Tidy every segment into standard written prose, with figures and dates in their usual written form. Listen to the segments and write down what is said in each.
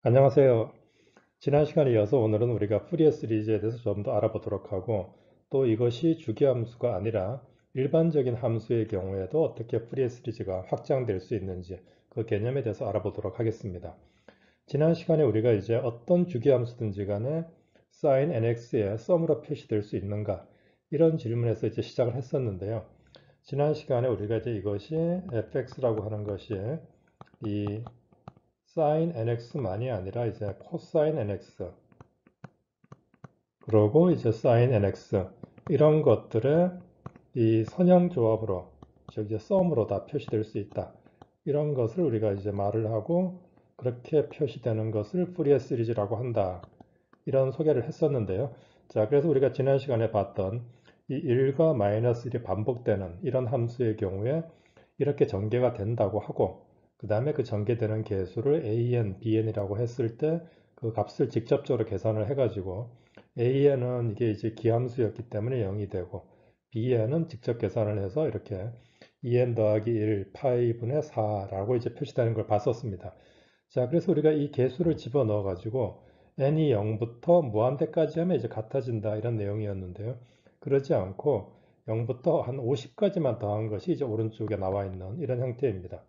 안녕하세요. 지난 시간에 이어서 오늘은 우리가 푸리에 시리즈에 대해서 좀 더 알아보도록 하고 또 이것이 주기함수가 아니라 일반적인 함수의 경우에도 어떻게 푸리에 시리즈가 확장될 수 있는지 그 개념에 대해서 알아보도록 하겠습니다. 지난 시간에 우리가 이제 어떤 주기함수든지 간에 sin nx의 썸으로 표시될 수 있는가 이런 질문에서 이제 시작을 했었는데요. 지난 시간에 우리가 이제 이것이 fx라고 하는 것이 이 sin nx만이 아니라 이제 cosine nx 그리고 이제 sin nx 이런 것들의 이 선형 조합으로 즉 이제 썸으로 다 표시될 수 있다. 이런 것을 우리가 이제 말을 하고 그렇게 표시되는 것을 푸리에 시리즈라고 한다. 이런 소개를 했었는데요. 자, 그래서 우리가 지난 시간에 봤던 이 1과 마이너스 1이 반복되는 이런 함수의 경우에 이렇게 전개가 된다고 하고 그 다음에 그 전개되는 개수를 an, bn이라고 했을 때 그 값을 직접적으로 계산을 해가지고 an은 이게 이제 기함수였기 때문에 0이 되고 bn은 직접 계산을 해서 이렇게 2n 더하기 1 파이분의 4라고 이제 표시되는 걸 봤었습니다. 자, 그래서 우리가 이 개수를 집어넣어 가지고 n이 0부터 무한대까지 하면 이제 같아진다 이런 내용이었는데요. 그러지 않고 0부터 한 50까지만 더한 것이 이제 오른쪽에 나와 있는 이런 형태입니다.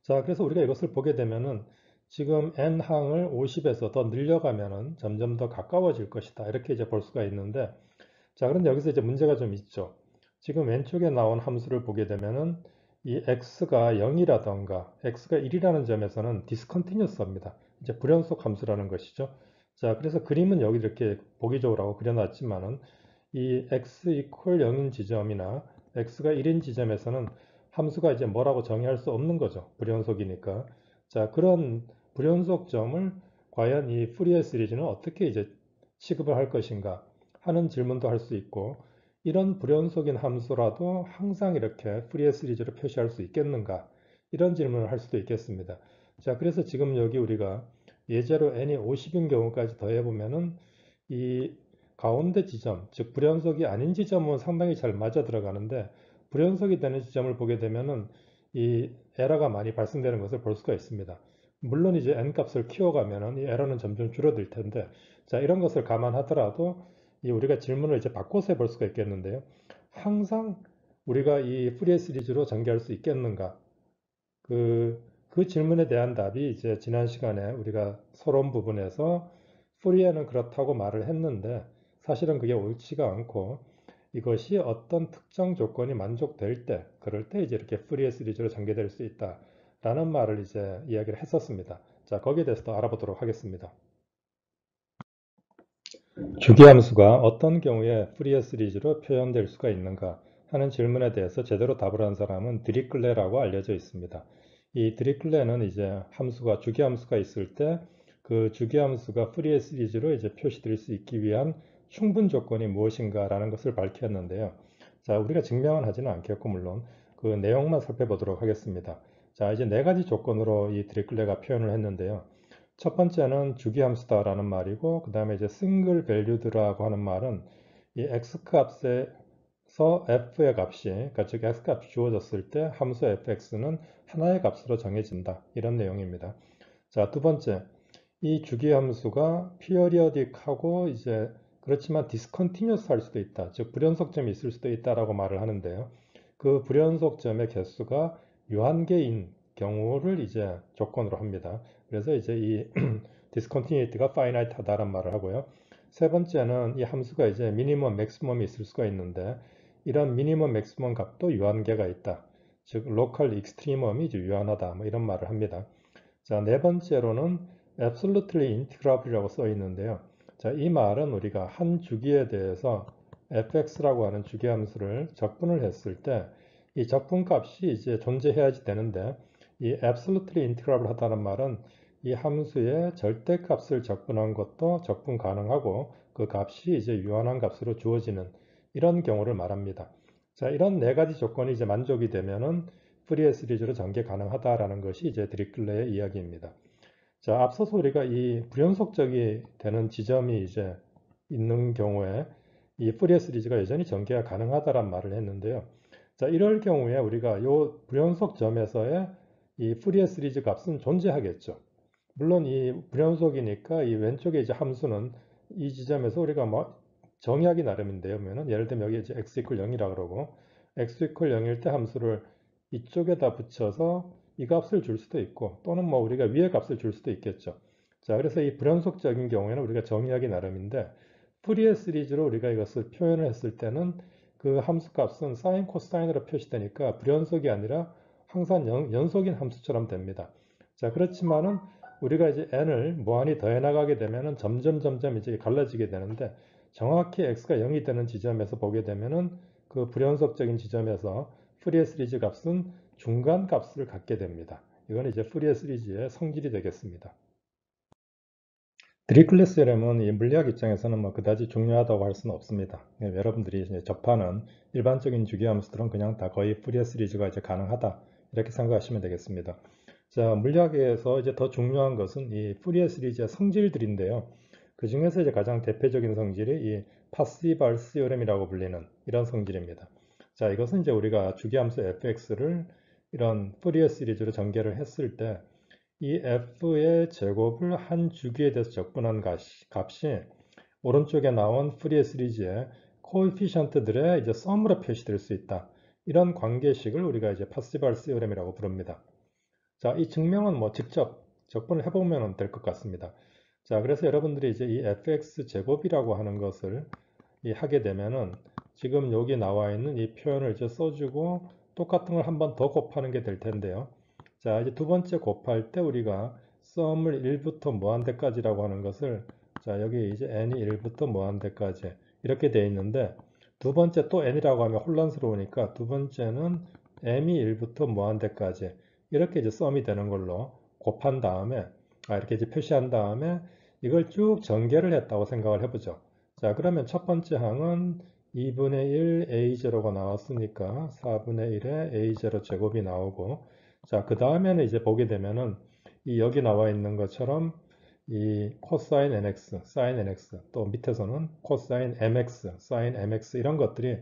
자, 그래서 우리가 이것을 보게 되면은 지금 n항을 50에서 더 늘려가면은 점점 더 가까워질 것이다. 이렇게 이제 볼 수가 있는데 자, 그런데 여기서 이제 문제가 좀 있죠. 지금 왼쪽에 나온 함수를 보게 되면은 이 x가 0이라던가 x가 1이라는 점에서는 디스컨티뉴스합니다. 이제 불연속 함수라는 것이죠. 자, 그래서 그림은 여기 이렇게 보기적으로 하고 그려놨지만은 이 x 이퀄 0인 지점이나 x가 1인 지점에서는 함수가 이제 뭐라고 정의할 수 없는 거죠. 불연속이니까. 자, 그런 불연속점을 과연 이 푸리에 시리즈는 어떻게 이제 취급을 할 것인가 하는 질문도 할 수 있고 이런 불연속인 함수라도 항상 이렇게 푸리에 시리즈로 표시할 수 있겠는가 이런 질문을 할 수도 있겠습니다. 자, 그래서 지금 여기 우리가 예제로 n이 50인 경우까지 더해보면은 이 가운데 지점, 즉 불연속이 아닌 지점은 상당히 잘 맞아 들어가는데 불연속이 되는 지점을 보게 되면은 이 에러가 많이 발생되는 것을 볼 수가 있습니다. 물론 이제 n 값을 키워가면은 이 에러는 점점 줄어들 텐데 자, 이런 것을 감안하더라도 이 우리가 질문을 이제 바꿔서 해볼 수가 있겠는데요. 항상 우리가 이 푸리에 시리즈로 전개할 수 있겠는가? 그 질문에 대한 답이 이제 지난 시간에 우리가 서론 부분에서 푸리에는 그렇다고 말을 했는데 사실은 그게 옳지가 않고 이것이 어떤 특정 조건이 만족될 때 그럴 때 이제 이렇게 푸리에 시리즈로 전개될 수 있다라는 말을 이제 이야기를 했었습니다. 자, 거기에 대해서도 알아보도록 하겠습니다. 주기함수가 어떤 경우에 푸리에 시리즈로 표현될 수가 있는가 하는 질문에 대해서 제대로 답을 한 사람은 드리클레라고 알려져 있습니다. 이 드리클레는 이제 함수가 주기함수가 있을 때 그 주기함수가 푸리에 시리즈로 이제 표시될 수 있기 위한 충분 조건이 무엇인가라는 것을 밝혔는데요. 자, 우리가 증명은 하지는 않겠고 물론 그 내용만 살펴보도록 하겠습니다. 자, 이제 네 가지 조건으로 이 드리클레가 표현을 했는데요. 첫 번째는 주기함수다라는 말이고 그 다음에 이제 싱글 밸류드라고 하는 말은 이 x 값에서 f의 값이 그러니까 즉 x 값이 주어졌을 때 함수 fx는 하나의 값으로 정해진다 이런 내용입니다. 자, 두 번째 이 주기함수가 피어리어딕하고 이제 그렇지만 디스컨티뉴스 할 수도 있다. 즉 불연속점이 있을 수도 있다라고 말을 하는데요. 그 불연속점의 개수가 유한계인 경우를 이제 조건으로 합니다. 그래서 이제 이 discontinuity가 finite하다는 말을 하고요. 세 번째는 이 함수가 이제 미니멈, 맥시멈이 있을 수가 있는데 이런 미니멈, 맥시멈 값도 유한계가 있다. 즉 로컬 익스트리멈이 이제 유한하다. 뭐 이런 말을 합니다. 자, 네 번째로는 absolutely integrable이라고 써 있는데요. 자, 이 말은 우리가 한 주기에 대해서 fx라고 하는 주기함수를 적분을 했을 때 이 적분값이 이제 존재해야지 되는데 이 absolutely integrable 하다는 말은 이 함수의 절대값을 적분한 것도 적분 가능하고 그 값이 이제 유한한 값으로 주어지는 이런 경우를 말합니다. 자, 이런 네 가지 조건이 이제 만족이 되면은 푸리에 시리즈로 전개 가능하다라는 것이 이제 드리클레의 이야기입니다. 자, 앞서서 우리가 이 불연속적이 되는 지점이 이제 있는 경우에 이 푸리에 시리즈가 여전히 전개가 가능하다란 말을 했는데요. 자, 이럴 경우에 우리가 이 불연속점에서의 이 푸리에 시리즈 값은 존재하겠죠. 물론 이 불연속이니까 이 왼쪽에 이제 함수는 이 지점에서 우리가 뭐 정의하기 나름인데요. 그러면은 예를 들면 여기 이제 x 이퀄 0이라 그러고 x 이퀄 0일 때 함수를 이쪽에다 붙여서 이 값을 줄 수도 있고 또는 뭐 우리가 위에 값을 줄 수도 있겠죠. 자, 그래서 이 불연속적인 경우에는 우리가 정의하기 나름인데 푸리에 시리즈로 우리가 이것을 표현을 했을 때는 그 함수 값은 사인 코사인으로 표시되니까 불연속이 아니라 항상 연속인 함수처럼 됩니다. 자, 그렇지만은 우리가 이제 n을 무한히 더해 나가게 되면은 점점 이제 갈라지게 되는데 정확히 x가 0이 되는 지점에서 보게 되면은 그 불연속적인 지점에서 푸리에 시리즈 값은 중간 값을 갖게 됩니다. 이건 이제 푸리에 시리즈의 성질이 되겠습니다. 드리클레 스레몬은 이 물리학 입장에서는 뭐 그다지 중요하다고 할 수는 없습니다. 여러분들이 이제 접하는 일반적인 주기함수들은 그냥 다 거의 푸리에 시리즈가 이제 가능하다 이렇게 생각하시면 되겠습니다. 자, 물리학에서 이제 더 중요한 것은 이 푸리에 시리즈의 성질들인데요. 그 중에서 이제 가장 대표적인 성질이 이 파시발 시오렘이라고 불리는 이런 성질입니다. 자, 이것은 이제 우리가 주기함수 fx를 이런 푸리에 시리즈로 전개를 했을 때 이 f의 제곱을 한 주기에 대해서 적분한 값이 오른쪽에 나온 푸리에 시리즈의 코에피션트들의 이제 썸으로 표시될 수 있다. 이런 관계식을 우리가 이제 파시발 시오렘이라고 부릅니다. 자, 이 증명은 뭐 직접 적분을 해보면 될 것 같습니다. 자, 그래서 여러분들이 이제 이 fx 제곱이라고 하는 것을 하게 되면은 지금 여기 나와 있는 이 표현을 이제 써주고 똑같은 걸 한 번 더 곱하는 게 될 텐데요. 자, 이제 두 번째 곱할 때 우리가 썸을 1부터 무한대까지라고 하는 것을 자, 여기 이제 n이 1부터 무한대까지 이렇게 되어 있는데 두 번째 또 n이라고 하면 혼란스러우니까 두 번째는 m이 1부터 무한대까지 이렇게 이제 썸이 되는 걸로 곱한 다음에 이렇게 이제 표시한 다음에 이걸 쭉 전개를 했다고 생각을 해보죠. 자, 그러면 첫 번째 항은 2분의 1 a0가 나왔으니까 4분의 1의 a0 제곱이 나오고 자, 그 다음에는 이제 보게 되면은 이 여기 나와 있는 것처럼 이 코사인 nx, 사인 nx, 또 밑에서는 코사인 mx, 사인 mx 이런 것들이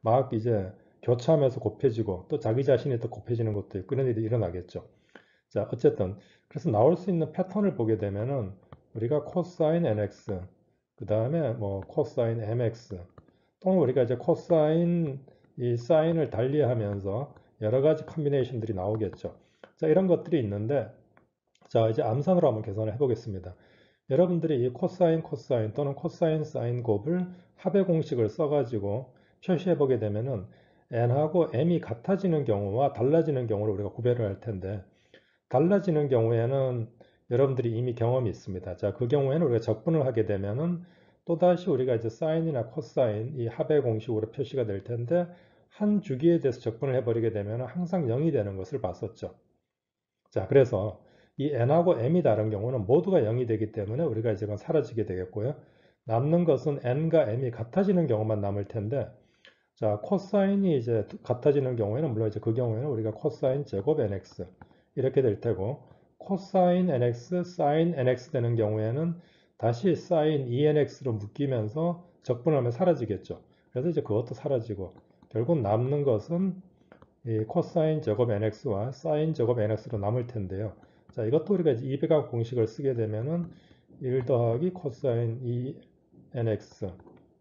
막 이제 교차하면서 곱해지고 또 자기 자신이 또 곱해지는 것도 있고 이런 일이 일어나겠죠. 자, 어쨌든 그래서 나올 수 있는 패턴을 보게 되면은 우리가 코사인 nx, 그 다음에 뭐 코사인 mx, 또는 우리가 이제 코사인 이 사인을 달리하면서 여러 가지 컨비네이션들이 나오겠죠. 자, 이런 것들이 있는데 자, 이제 암산으로 한번 계산을 해보겠습니다. 여러분들이 이 코사인, 코사인 또는 코사인, 사인 곱을 합의 공식을 써가지고 표시해 보게 되면은 n하고 m이 같아지는 경우와 달라지는 경우를 우리가 구별을 할 텐데 달라지는 경우에는 여러분들이 이미 경험이 있습니다. 자, 그 경우에는 우리가 적분을 하게 되면은 또다시 우리가 이제 사인이나 코사인 이 합의 공식으로 표시가 될 텐데 한 주기에 대해서 적분을 해버리게 되면 항상 0이 되는 것을 봤었죠. 자, 그래서 이 n하고 m이 다른 경우는 모두가 0이 되기 때문에 우리가 이제 그건 사라지게 되겠고요. 남는 것은 n과 m이 같아지는 경우만 남을 텐데 자, 코사인이 이제 같아지는 경우에는 물론 이제 그 경우에는 우리가 코사인 제곱 nx 이렇게 될 테고 코사인 nx, 사인 nx 되는 경우에는 다시 사인 2nx로 묶이면서 적분하면 사라지겠죠. 그래서 이제 그것도 사라지고 결국 남는 것은 이 코사인 제곱 nx와 사인 제곱 nx로 남을 텐데요. 자, 이것도 우리가 이제 200학 공식을 쓰게 되면은 1 더하기 코사인 2nx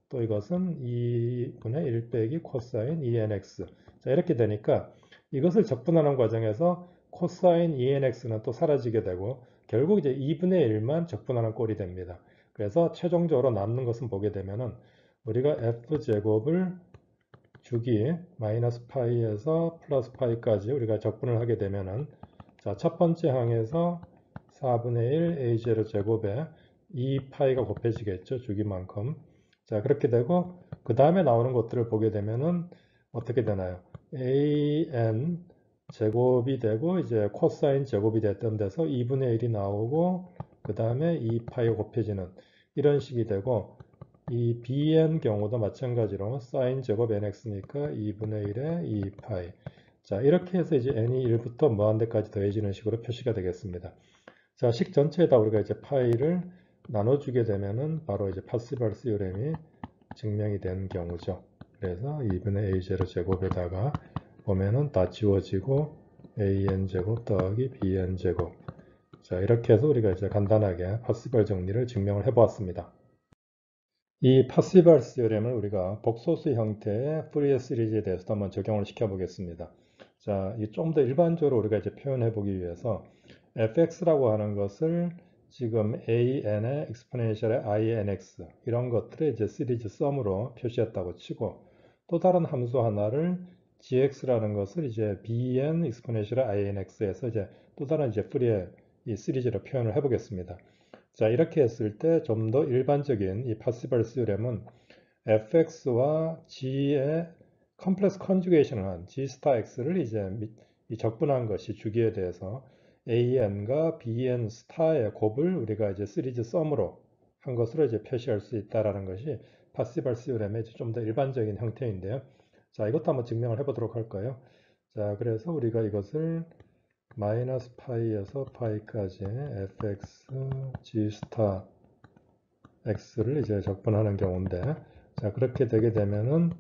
또 이것은 2분의 1 빼기 코사인 2nx. 자, 이렇게 되니까 이것을 적분하는 과정에서 코사인 2nx는 또 사라지게 되고 결국 이제 2분의 1만 적분하는 꼴이 됩니다. 그래서 최종적으로 남는 것은 보게 되면은 우리가 f제곱을 주기 마이너스 파이에서 플러스 파이까지 우리가 적분을 하게 되면은 자, 첫 번째 항에서 4분의 1 a0 제곱에 2파이가 곱해지겠죠. 주기만큼. 자, 그렇게 되고 그 다음에 나오는 것들을 보게 되면은 어떻게 되나요? an 제곱이 되고 이제 코사인 제곱이 됐던 데서 2분의 1이 나오고 그 다음에 2파이가 곱해지는 이런 식이 되고 이 bn 경우도 마찬가지로 사인 제곱 nx니까 2분의 1에 2파이. 자, 이렇게 해서 이제 n이 1부터 무한대까지 더해지는 식으로 표시가 되겠습니다. 자, 식 전체에다 우리가 이제 파이를 나눠주게 되면은 바로 이제 파시발 시오렘이 증명이 된 경우죠. 그래서 2분의 a0 제곱에다가 보면은 다 지워지고 an 제곱 더하기 bn 제곱. 자, 이렇게 해서 우리가 이제 간단하게 파시벌 정리를 증명을 해 보았습니다. 이 파시벌 시어렘을 우리가 복소수 형태의 푸리에 시리즈에 대해서도 한번 적용을 시켜 보겠습니다. 자, 이 좀 더 일반적으로 우리가 이제 표현해 보기 위해서 fx라고 하는 것을 지금 an의 exponential의 inx 이런 것들의 이제 시리즈 썸으로 표시했다고 치고 또 다른 함수 하나를 gx라는 것을 이제 bn exponential의 inx에서 이제 또 다른 이제 푸리에 이 시리즈로 표현을 해 보겠습니다. 자, 이렇게 했을 때 좀 더 일반적인 이 파시벌 시오렘은 fx와 g의 컴플렉스 컨주게이션을 한 g 스타 x를 이제 이 적분한 것이 주기에 대해서 an과 bn 스타의 곱을 우리가 이제 시리즈 썸으로 한 것으로 이제 표시할 수 있다라는 것이 파시벌 시오렘의 좀 더 일반적인 형태인데요. 자, 이것도 한번 증명을 해보도록 할까요? 자, 그래서 우리가 이것을 마이너스 파이에서 파이까지 fx g 스타 x를 이제 적분하는 경우인데, 자, 그렇게 되게 되면은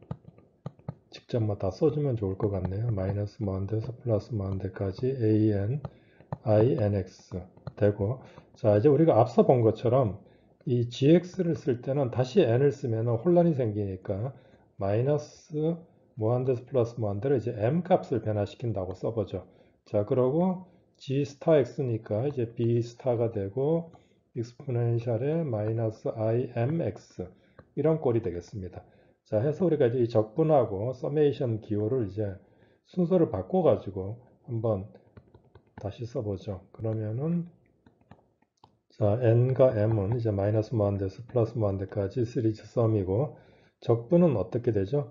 직접 뭐 다 써주면 좋을 것 같네요. 마이너스 무한대에서 플러스 무한대까지 an i nx 되고, 자, 이제 우리가 앞서 본 것처럼 이 gx를 쓸 때는 다시 n을 쓰면 혼란이 생기니까 마이너스 무한대에서 플러스 무한대를 이제 m 값을 변화시킨다고 써보죠. 자, 그러고 g 스타 x니까 이제 b 스타가 되고 익스포넨셜의 마이너스 imx 이런 꼴이 되겠습니다. 자, 해서 우리가 이제 이 적분하고 서메이션 기호를 이제 순서를 바꿔가지고 한번 다시 써보죠. 그러면은 자, n과 m은 이제 마이너스 무한대에서 플러스 무한대까지 시리즈 썸이고 적분은 어떻게 되죠?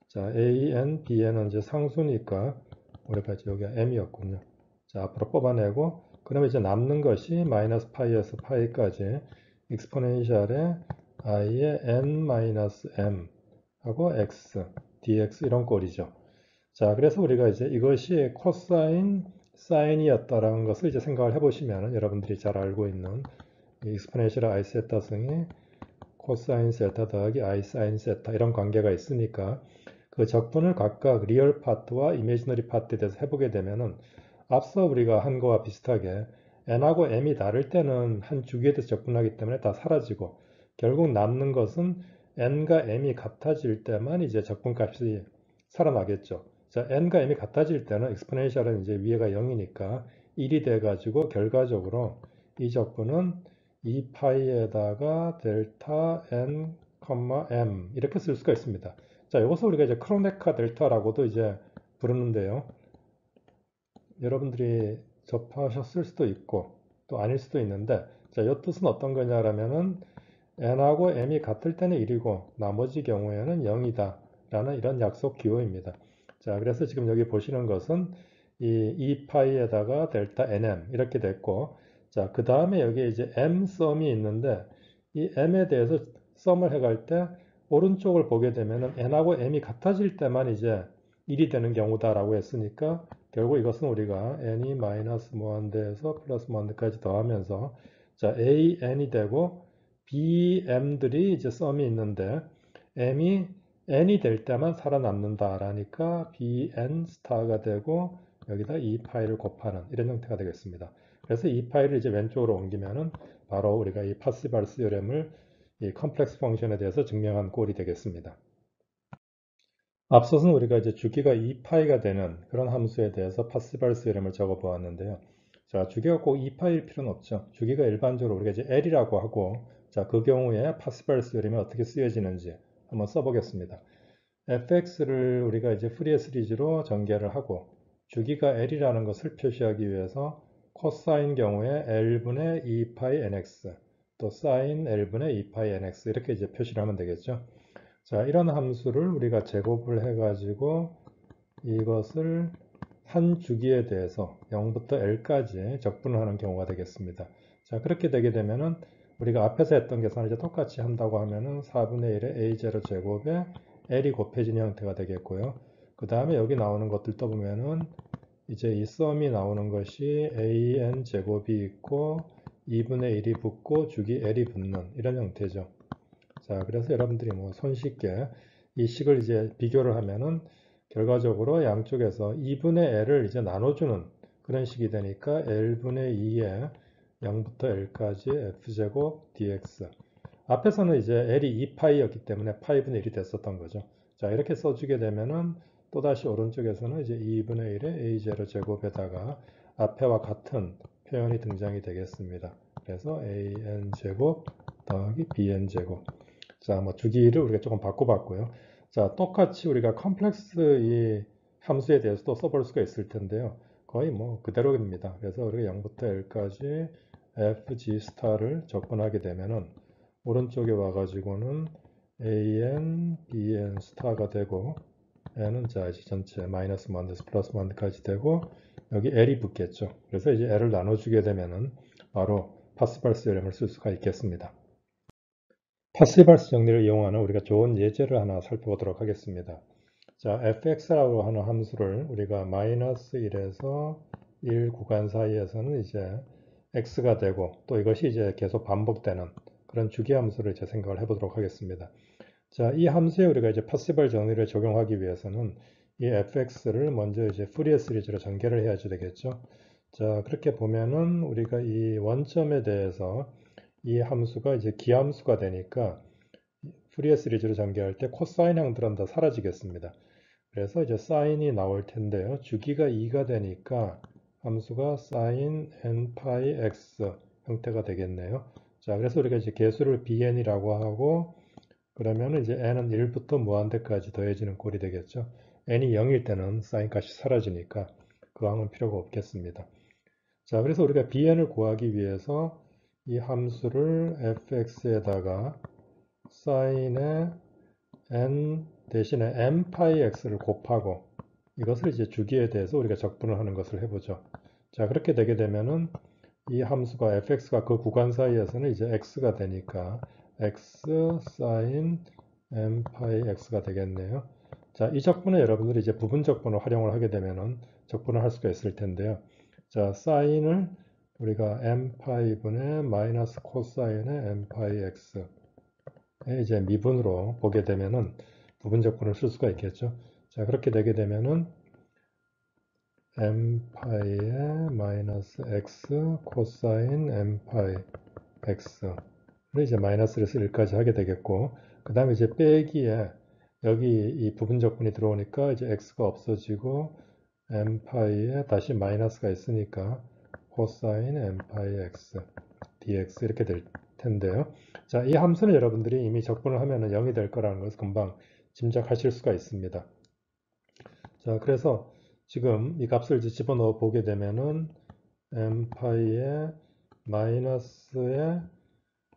자, an, bn은 이제 상수니까 우리가 이제 여기가 m이었군요. 자, 앞으로 뽑아내고 그러면 이제 남는 것이 마이너스 파이에서 파이까지 익스포넨셜의 i의 n 마이너스 m 하고 x, dx 이런 꼴이죠. 자, 그래서 우리가 이제 이것이 코사인, 사인이었다라는 것을 이제 생각을 해보시면 여러분들이 잘 알고 있는 익스포넨셜 i 세타 승이 코사인 세타 더하기 i 사인 세타 이런 관계가 있으니까 그 적분을 각각 리얼 파트와 이미지너리 파트에 대해서 해보게 되면은 앞서 우리가 한 거와 비슷하게 n하고 m이 다를 때는 한 주기에 대해서 적분하기 때문에 다 사라지고 결국 남는 것은 n과 m이 같아질 때만 이제 적분값이 살아나겠죠. 자, n과 m이 같아질 때는 exponential은 이제 위에가 0이니까 1이 돼가지고 결과적으로 이 적분은 2파이에다가 델타 n, m 이렇게 쓸 수가 있습니다. 자, 이것을 우리가 이제 크로네카 델타라고도 이제 부르는데요. 여러분들이 접하셨을 수도 있고 또 아닐 수도 있는데, 자, 이 뜻은 어떤 거냐라면은 n하고 m이 같을 때는 1이고 나머지 경우에는 0이다 라는 이런 약속 기호입니다. 자, 그래서 지금 여기 보시는 것은 이 2파이에다가 델타 nm 이렇게 됐고, 자, 그 다음에 여기 이제 m 썸이 있는데 이 m에 대해서 썸을 해갈 때 오른쪽을 보게 되면은 n하고 m이 같아질 때만 이제 1이 되는 경우다라고 했으니까 결국 이것은 우리가 n이 마이너스 무한대에서 플러스 무한대까지 더하면서 자, an이 되고 bm들이 이제 썸이 있는데 m이 n이 될 때만 살아남는다라니까 bn 스타가 되고 여기다 2파이를 곱하는 이런 형태가 되겠습니다. 그래서 2파이를 이제 왼쪽으로 옮기면은 바로 우리가 이 파시벌 시오렘을 이 컴플렉스 펑션에 대해서 증명한 꼴이 되겠습니다. 앞서서는 우리가 이제 주기가 2파이가 되는 그런 함수에 대해서 파시벌 시오렘을 적어 보았는데요. 자, 주기가 꼭 2파이일 필요는 없죠. 주기가 일반적으로 우리가 이제 L이라고 하고, 자, 그 경우에 파시벌 시오렘이 어떻게 쓰여지는지 한번 써보겠습니다. fx를 우리가 이제 푸리에 시리즈로 전개를 하고, 주기가 L이라는 것을 표시하기 위해서 코사인 경우에 L분의 2파이 nx, 또 사인 L분의 2파이 nx 이렇게 이제 표시를 하면 되겠죠. 자, 이런 함수를 우리가 제곱을 해가지고 이것을 한 주기에 대해서 0부터 L까지 적분을 하는 경우가 되겠습니다. 자, 그렇게 되게 되면은 우리가 앞에서 했던 계산을 이제 똑같이 한다고 하면은 4분의 1의 A0 제곱에 L이 곱해지는 형태가 되겠고요. 그 다음에 여기 나오는 것들 떠보면은 이제 이 썸이 나오는 것이 AN 제곱이 있고 2분의 1이 붙고 주기 L이 붙는 이런 형태죠. 자, 그래서 여러분들이 뭐 손쉽게 이 식을 이제 비교를 하면은 결과적으로 양쪽에서 2분의 L을 이제 나눠주는 그런 식이 되니까 L분의 2에 0부터 L까지 F제곱 dx. 앞에서는 이제 L이 2파이였기 때문에 파이분의 1이 됐었던 거죠. 자, 이렇게 써주게 되면은 또다시 오른쪽에서는 이제 2분의 1의 A0 제곱에다가 앞에와 같은 표현이 등장이 되겠습니다. 그래서 AN 제곱 더하기 BN 제곱. 자, 뭐 주기를 우리가 조금 바꿔봤고요. 자, 똑같이 우리가 컴플렉스 이 함수에 대해서도 써볼 수가 있을 텐데요. 거의 뭐 그대로입니다. 그래서 우리가 0부터 L까지 FG 스타를 접근하게 되면은 오른쪽에 와가지고는 AN, BN 스타가 되고 N은 자 이제 전체 마이너스 1에서 플러스 1까지 되고 여기 L이 붙겠죠. 그래서 이제 L을 나눠주게 되면은 바로 파스발스 theorem을 쓸 수가 있겠습니다. 파스발스 정리를 이용하는 우리가 좋은 예제를 하나 살펴보도록 하겠습니다. 자, fx라고 하는 함수를 우리가 마이너스 1에서 1 구간 사이에서는 이제 x가 되고 또 이것이 이제 계속 반복되는 그런 주기 함수를 이제 생각을 해보도록 하겠습니다. 자, 이 함수에 우리가 이제 파시벌 정리를 적용하기 위해서는 이 fx를 먼저 이제 푸리어 시리즈로 전개를 해야 되겠죠. 자, 그렇게 보면은 우리가 이 원점에 대해서 이 함수가 이제 기함수가 되니까 푸리어 시리즈로 전개할 때 코사인 항들은 다 사라지겠습니다. 그래서 이제 사인이 나올 텐데요. 주기가 2가 되니까 함수가 sin n파이 x 형태가 되겠네요. 자, 그래서 우리가 이제 개수를 bn이라고 하고 그러면 이제 n은 1부터 무한대까지 더해지는 꼴이 되겠죠. n이 0일 때는 사인 값이 사라지니까 그 항은 필요가 없겠습니다. 자, 그래서 우리가 bn을 구하기 위해서 이 함수를 fx에다가 사인의 n 대신에 n파이 x를 곱하고 이것을 이제 주기에 대해서 우리가 적분을 하는 것을 해보죠. 자, 그렇게 되게 되면은 이 함수가 fx가 그 구간 사이에서는 이제 x가 되니까 x sin n파이 x가 되겠네요. 자, 이 적분은 여러분들이 이제 부분 적분을 활용을 하게 되면은 적분을 할 수가 있을 텐데요. 자, 사인을 우리가 n파이 분의 마이너스 코사인의 n파이 x 이제 미분으로 보게 되면은 부분 적분을 쓸 수가 있겠죠. 자, 그렇게 되게 되면은 n파이의 마이너스 x 코사인 n파이 x를 이제 마이너스에서 1까지 하게 되겠고 그 다음에 이제 빼기에 여기 이 부분 적분이 들어오니까 이제 x가 없어지고 n파이에 다시 마이너스가 있으니까 코사인 n파이 x dx 이렇게 될 텐데요. 자, 이 함수는 여러분들이 이미 적분을 하면 0이 될 거라는 것을 금방 짐작하실 수가 있습니다. 자, 그래서 지금 이 값을 이제 집어넣어 보게 되면은 n파이의 마이너스의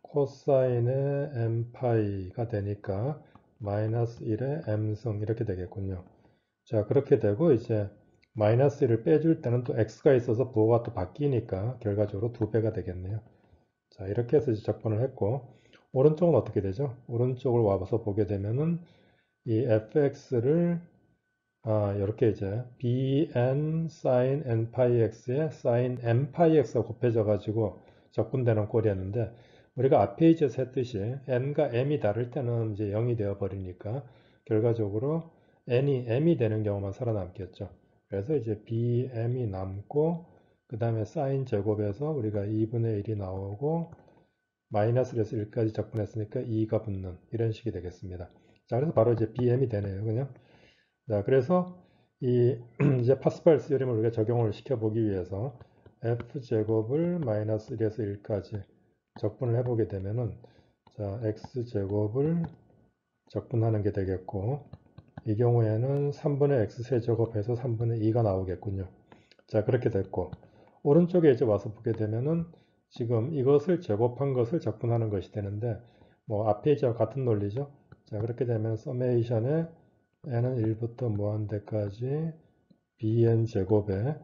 코사인의 n파이가 되니까 마이너스 1의 m승 이렇게 되겠군요. 자, 그렇게 되고 이제 마이너스 1을 빼줄 때는 또 x가 있어서 부호가 또 바뀌니까 결과적으로 2배가 되겠네요. 자, 이렇게 해서 이제 적분을 했고 오른쪽은 어떻게 되죠? 오른쪽을 와서 보게 되면은 이 fx를 이렇게 이제 bn sin n파이 x에 sin n파이 x가 곱해져 가지고 적분되는 꼴이었는데 우리가 앞에 이제 했듯이 n과 m이 다를 때는 이제 0이 되어 버리니까 결과적으로 n이 m이 되는 경우만 살아남겠죠. 그래서 이제 bm이 남고 그 다음에 sin 제곱에서 우리가 2분의 1이 나오고 마이너스에서 1까지 적분했으니까 2가 붙는 이런 식이 되겠습니다. 자, 그래서 바로 이제 bm이 되네요. 그냥. 자, 그래서 이 이제 파스칼 스요림을 우리가 적용을 시켜보기 위해서 f제곱을 마이너스 1에서 1까지 적분을 해보게 되면은 자, x제곱을 적분하는 게 되겠고 이 경우에는 3분의 x 세제곱해서 3분의 2가 나오겠군요. 자, 그렇게 됐고 오른쪽에 이제 와서 보게 되면은 지금 이것을 제곱한 것을 적분하는 것이 되는데 뭐 앞에 이제와 같은 논리죠. 자, 그렇게 되면 서메이션에 n은 1부터 무한대까지 bn 제곱에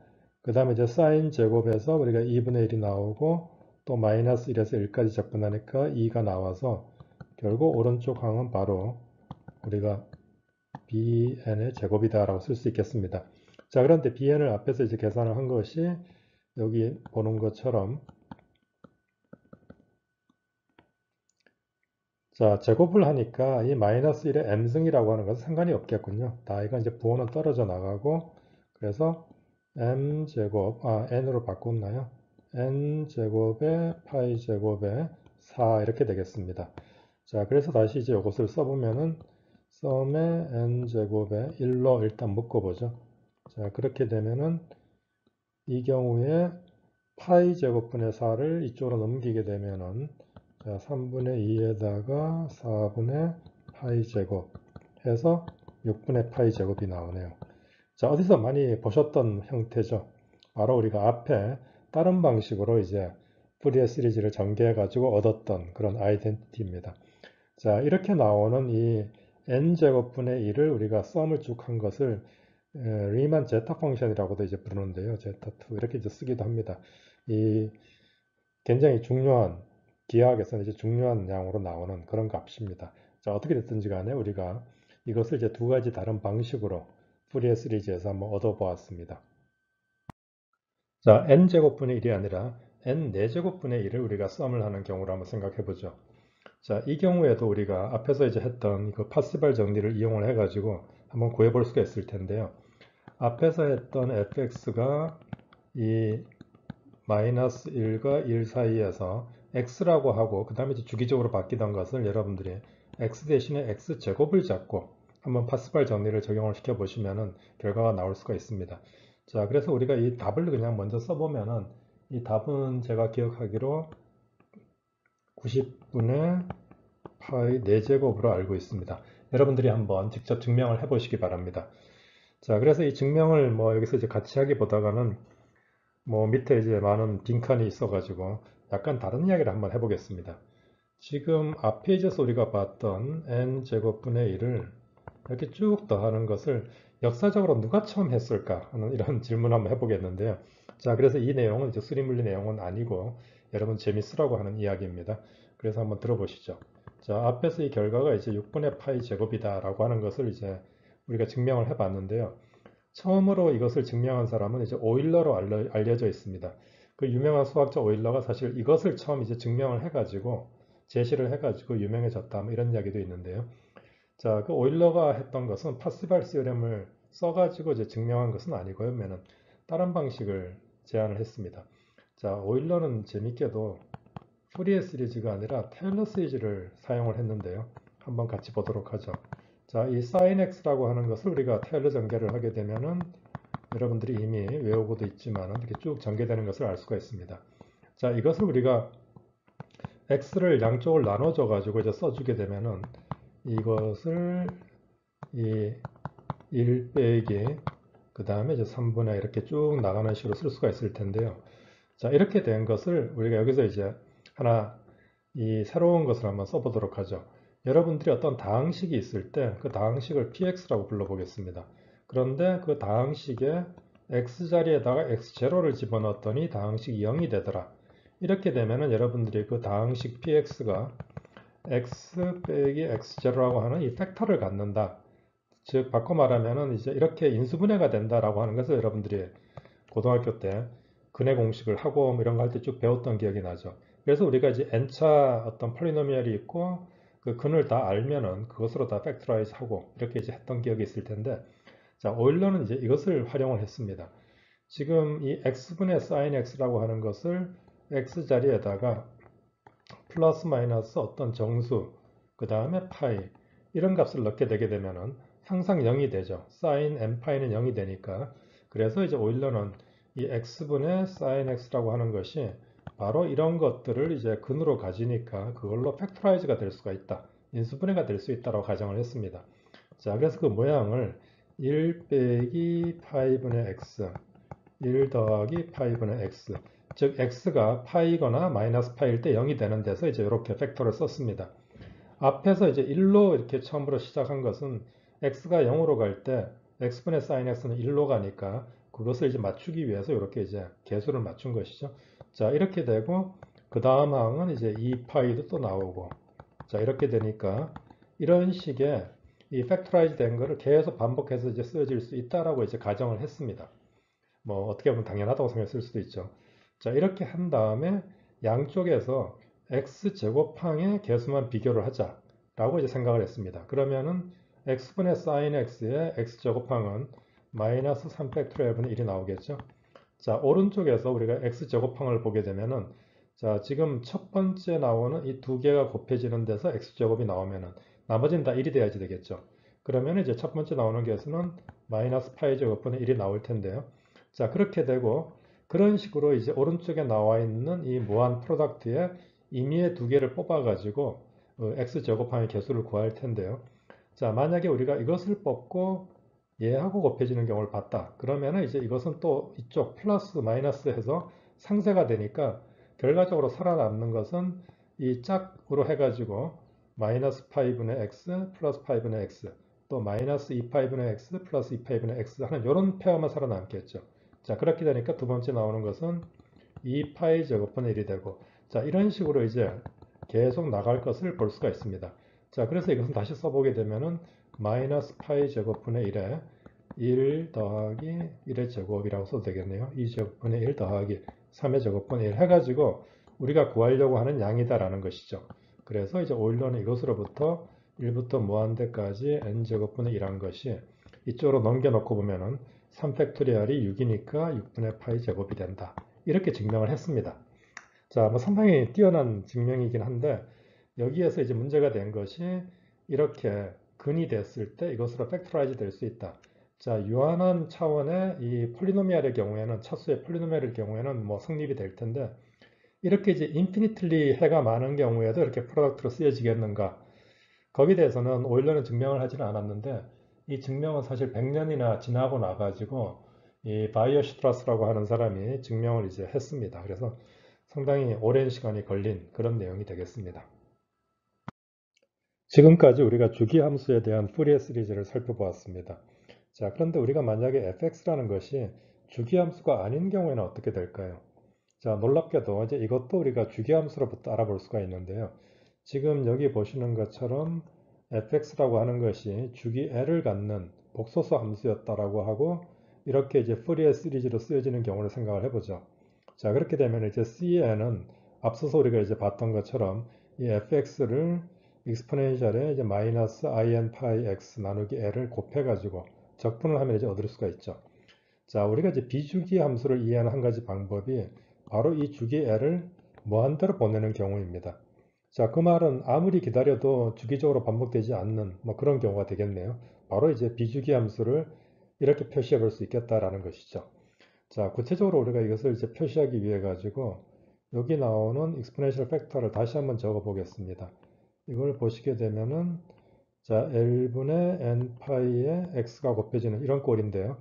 그 다음에 이제 사인 제곱에서 우리가 2분의 1이 나오고 또 마이너스 1에서 1까지 적분하니까 2가 나와서 결국 오른쪽 항은 바로 우리가 bn의 제곱이다 라고 쓸 수 있겠습니다. 자, 그런데 bn을 앞에서 이제 계산을 한 것이 여기 보는 것처럼 자, 제곱을 하니까 이 마이너스 1의 m승이라고 하는 것은 상관이 없겠군요. 다 이건 이제 부호는 떨어져 나가고 그래서 m제곱, n으로 바꿨나요? n제곱에 파이 제곱에 4 이렇게 되겠습니다. 자, 그래서 다시 이제 이것을 써보면은 썸의 n제곱에 1로 일단 묶어보죠. 자, 그렇게 되면은 이 경우에 파이 제곱분의 4를 이쪽으로 넘기게 되면은 자, 3분의 2에다가 4분의 파이 제곱 해서 6분의 파이 제곱이 나오네요. 자, 어디서 많이 보셨던 형태죠. 바로 우리가 앞에 다른 방식으로 이제 푸리에 시리즈를 전개해 가지고 얻었던 그런 아이덴티티입니다. 자, 이렇게 나오는 이 n제곱분의 1을 우리가 썸을 쭉 한 것을 리만 제타 펑션이라고도 이제 부르는데요. 제타2 이렇게 이제 쓰기도 합니다. 이 굉장히 중요한 기하학에서는 이제 중요한 양으로 나오는 그런 값입니다. 자, 어떻게 됐든지 간에 우리가 이것을 이제 두 가지 다른 방식으로 푸리에 시리즈에서 한번 얻어보았습니다. 자, n제곱분의 1이 아니라 n4제곱분의 1을 우리가 썸을 하는 경우를 한번 생각해 보죠. 자, 이 경우에도 우리가 앞에서 이제 했던 그 파시벌 정리를 이용을 해가지고 한번 구해볼 수가 있을 텐데요. 앞에서 했던 fx가 이 마이너스 1과 1 사이에서 x라고 하고 그 다음에 주기적으로 바뀌던 것을 여러분들이 x 대신에 x제곱을 잡고 한번 파스칼 정리를 적용을 시켜 보시면은 결과가 나올 수가 있습니다. 자, 그래서 우리가 이 답을 그냥 먼저 써보면은 이 답은 제가 기억하기로 90분의 파이 4제곱으로 알고 있습니다. 여러분들이 한번 직접 증명을 해 보시기 바랍니다. 자, 그래서 이 증명을 뭐 여기서 이제 같이 하기보다는 뭐 밑에 이제 많은 빈칸이 있어가지고 약간 다른 이야기를 한번 해보겠습니다. 지금 앞 페이지에서 우리가 봤던 n제곱분의 1을 이렇게 쭉 더하는 것을 역사적으로 누가 처음 했을까 하는 이런 질문 한번 해보겠는데요. 자, 그래서 이 내용은 이제 수리물리 내용은 아니고 여러분 재밌으라고 하는 이야기입니다. 그래서 한번 들어보시죠. 자, 앞에서 이 결과가 이제 6분의 파이 제곱이다 라고 하는 것을 이제 우리가 증명을 해봤는데요. 처음으로 이것을 증명한 사람은 이제 오일러로 알려져 있습니다. 그 유명한 수학자 오일러가 사실 이것을 처음 이제 증명을 해가지고 제시를 해가지고 유명해졌다 뭐 이런 이야기도 있는데요. 자, 그 오일러가 했던 것은 파스칼 시어렘을 써가지고 이제 증명한 것은 아니고요. 면은 다른 방식을 제안을 했습니다. 자, 오일러는 재밌게도 푸리에 시리즈가 아니라 테일러 시리즈를 사용을 했는데요. 한번 같이 보도록 하죠. 자, 이 sin x라고 하는 것을 우리가 테일러 전개를 하게 되면은 여러분들이 이미 외우고도 있지만 이렇게 쭉 전개되는 것을 알 수가 있습니다. 자, 이것을 우리가 x를 양쪽을 나눠줘 가지고 이제 써주게 되면은 이것을 이 1 빼기 그 다음에 이제 3분의 이렇게 쭉 나가는 식으로 쓸 수가 있을 텐데요. 자, 이렇게 된 것을 우리가 여기서 이제 하나 이 새로운 것을 한번 써보도록 하죠. 여러분들이 어떤 다항식이 있을 때 그 다항식을 px라고 불러보겠습니다. 그런데 그 다항식에 x자리에다가 x0를 집어넣었더니 다항식이 0이 되더라. 이렇게 되면은 여러분들이 그 다항식 px가 x 빼기 x0라고 하는 이 팩터를 갖는다. 즉 바꿔 말하면은 이제 이렇게 인수분해가 된다라고 하는 것을 여러분들이 고등학교 때 근해 공식을 하고 뭐 이런 거 할 때 쭉 배웠던 기억이 나죠. 그래서 우리가 이제 n차 어떤 폴리노미얼이 있고 그 근을 다 알면은 그것으로 다 팩토라이즈 하고 이렇게 이제 했던 기억이 있을 텐데, 자, 오일러는 이제 이것을 활용을 했습니다. 지금 이 x분의 sin x라고 하는 것을 x 자리에다가 플러스 마이너스 어떤 정수 그 다음에 파이 이런 값을 넣게 되게 되면은 항상 0이 되죠. sin n파이는 0이 되니까. 그래서 이제 오일러는 이 x분의 sin x라고 하는 것이 바로 이런 것들을 이제 근으로 가지니까 그걸로 팩토라이즈가 될 수가 있다. 인수분해가 될 수 있다고 가정을 했습니다. 자, 그래서 그 모양을 1 빼기 파이분의 x, 1 더하기 파이분의 x, 즉 x가 파이거나 마이너스 파일 때 0이 되는 데서 이제 이렇게 팩터를 썼습니다. 앞에서 이제 1로 이렇게 처음으로 시작한 것은 x가 0으로 갈 때 x분의 sin x는 1로 가니까 그것을 이제 맞추기 위해서 이렇게 이제 개수를 맞춘 것이죠. 자, 이렇게 되고 그 다음 항은 이제 2파이도 또 나오고, 자, 이렇게 되니까 이런 식의 이 팩토라이즈 된 거를 계속 반복해서 이제 쓰여질 수 있다라고 이제 가정을 했습니다. 뭐 어떻게 보면 당연하다고 생각했을 수도 있죠. 자, 이렇게 한 다음에 양쪽에서 x제곱항의 개수만 비교를 하자라고 이제 생각을 했습니다. 그러면은 x분의 sin x의 x제곱항은 마이너스 3팩토리얼분의 1이 나오겠죠. 자, 오른쪽에서 우리가 x제곱항을 보게 되면은 자, 지금 첫 번째 나오는 이 두 개가 곱해지는 데서 x제곱이 나오면은 나머지는 다 1이 돼야지 되겠죠. 그러면 이제 첫 번째 나오는 개수는 마이너스 파이 제곱분의 1이 나올 텐데요. 자, 그렇게 되고 그런 식으로 이제 오른쪽에 나와 있는 이 무한 프로덕트의 임의의 두 개를 뽑아가지고 x제곱항의 개수를 구할 텐데요. 자, 만약에 우리가 이것을 뽑고 얘하고 곱해지는 경우를 봤다. 그러면은 이제 이것은 또 이쪽 플러스 마이너스 해서 상쇄가 되니까 결과적으로 살아남는 것은 이 짝으로 해가지고 마이너스 파이분의 x 플러스 파이분의 x 또 마이너스 2파이분의 x 플러스 2파이분의 x 하는 이런 페어만 살아남겠죠. 자, 그렇게 되니까 두 번째 나오는 것은 2파이 제곱분의 1이 되고 자, 이런 식으로 이제 계속 나갈 것을 볼 수가 있습니다. 자, 그래서 이것은 다시 써보게 되면은 마이너스 파이 제곱분의 1에 1 더하기 1의 제곱이라고 써도 되겠네요. 2제곱분의 1 더하기 3의 제곱분의 1 해가지고 우리가 구하려고 하는 양이다라는 것이죠. 그래서 이제 오일러는 이것으로부터 1부터 무한대까지 n제곱분의 1한 것이 이쪽으로 넘겨놓고 보면은 3팩토리얼이 6이니까 6분의 파이 제곱이 된다. 이렇게 증명을 했습니다. 자, 뭐 상당히 뛰어난 증명이긴 한데 여기에서 이제 문제가 된 것이 이렇게 근이 됐을 때 이것으로 팩토라이즈 될 수 있다. 자, 유한한 차원의 이 폴리노미알의 경우에는 차수의 폴리노미알의 경우에는 뭐 성립이 될 텐데 이렇게 이제 인피니틀리 해가 많은 경우에도 이렇게 프로덕트로 쓰여지겠는가? 거기에 대해서는 오일러는 증명을 하지는 않았는데 이 증명은 사실 100년이나 지나고 나가지고 이 바이어 슈트라스라고 하는 사람이 증명을 이제 했습니다. 그래서 상당히 오랜 시간이 걸린 그런 내용이 되겠습니다. 지금까지 우리가 주기함수에 대한 푸리에 시리즈를 살펴보았습니다. 자, 그런데 우리가 만약에 fx라는 것이 주기함수가 아닌 경우에는 어떻게 될까요? 자, 놀랍게도 이제 이것도 우리가 주기함수로부터 알아볼 수가 있는데요. 지금 여기 보시는 것처럼 fx라고 하는 것이 주기 l을 갖는 복소수 함수였다라고 하고 이렇게 이제 푸리에 시리즈로 쓰여지는 경우를 생각을 해보죠. 자, 그렇게 되면 이제 Cn은 앞서서 우리가 이제 봤던 것처럼 이 fx를 익스포넨셜에 이제 마이너스 in 파이 x 나누기 l을 곱해가지고 적분을 하면 이제 얻을 수가 있죠. 자, 우리가 이제 비주기 함수를 이해하는 한 가지 방법이 바로 이 주기 l을 무한대로 보내는 경우입니다. 자, 그 말은 아무리 기다려도 주기적으로 반복되지 않는 뭐 그런 경우가 되겠네요. 바로 이제 비주기 함수를 이렇게 표시해 볼 수 있겠다라는 것이죠. 자, 구체적으로 우리가 이것을 이제 표시하기 위해 가지고 여기 나오는 exponential factor를 다시 한번 적어 보겠습니다. 이걸 보시게 되면은 자, L분의 n파이에 x가 곱해지는 이런 꼴인데요.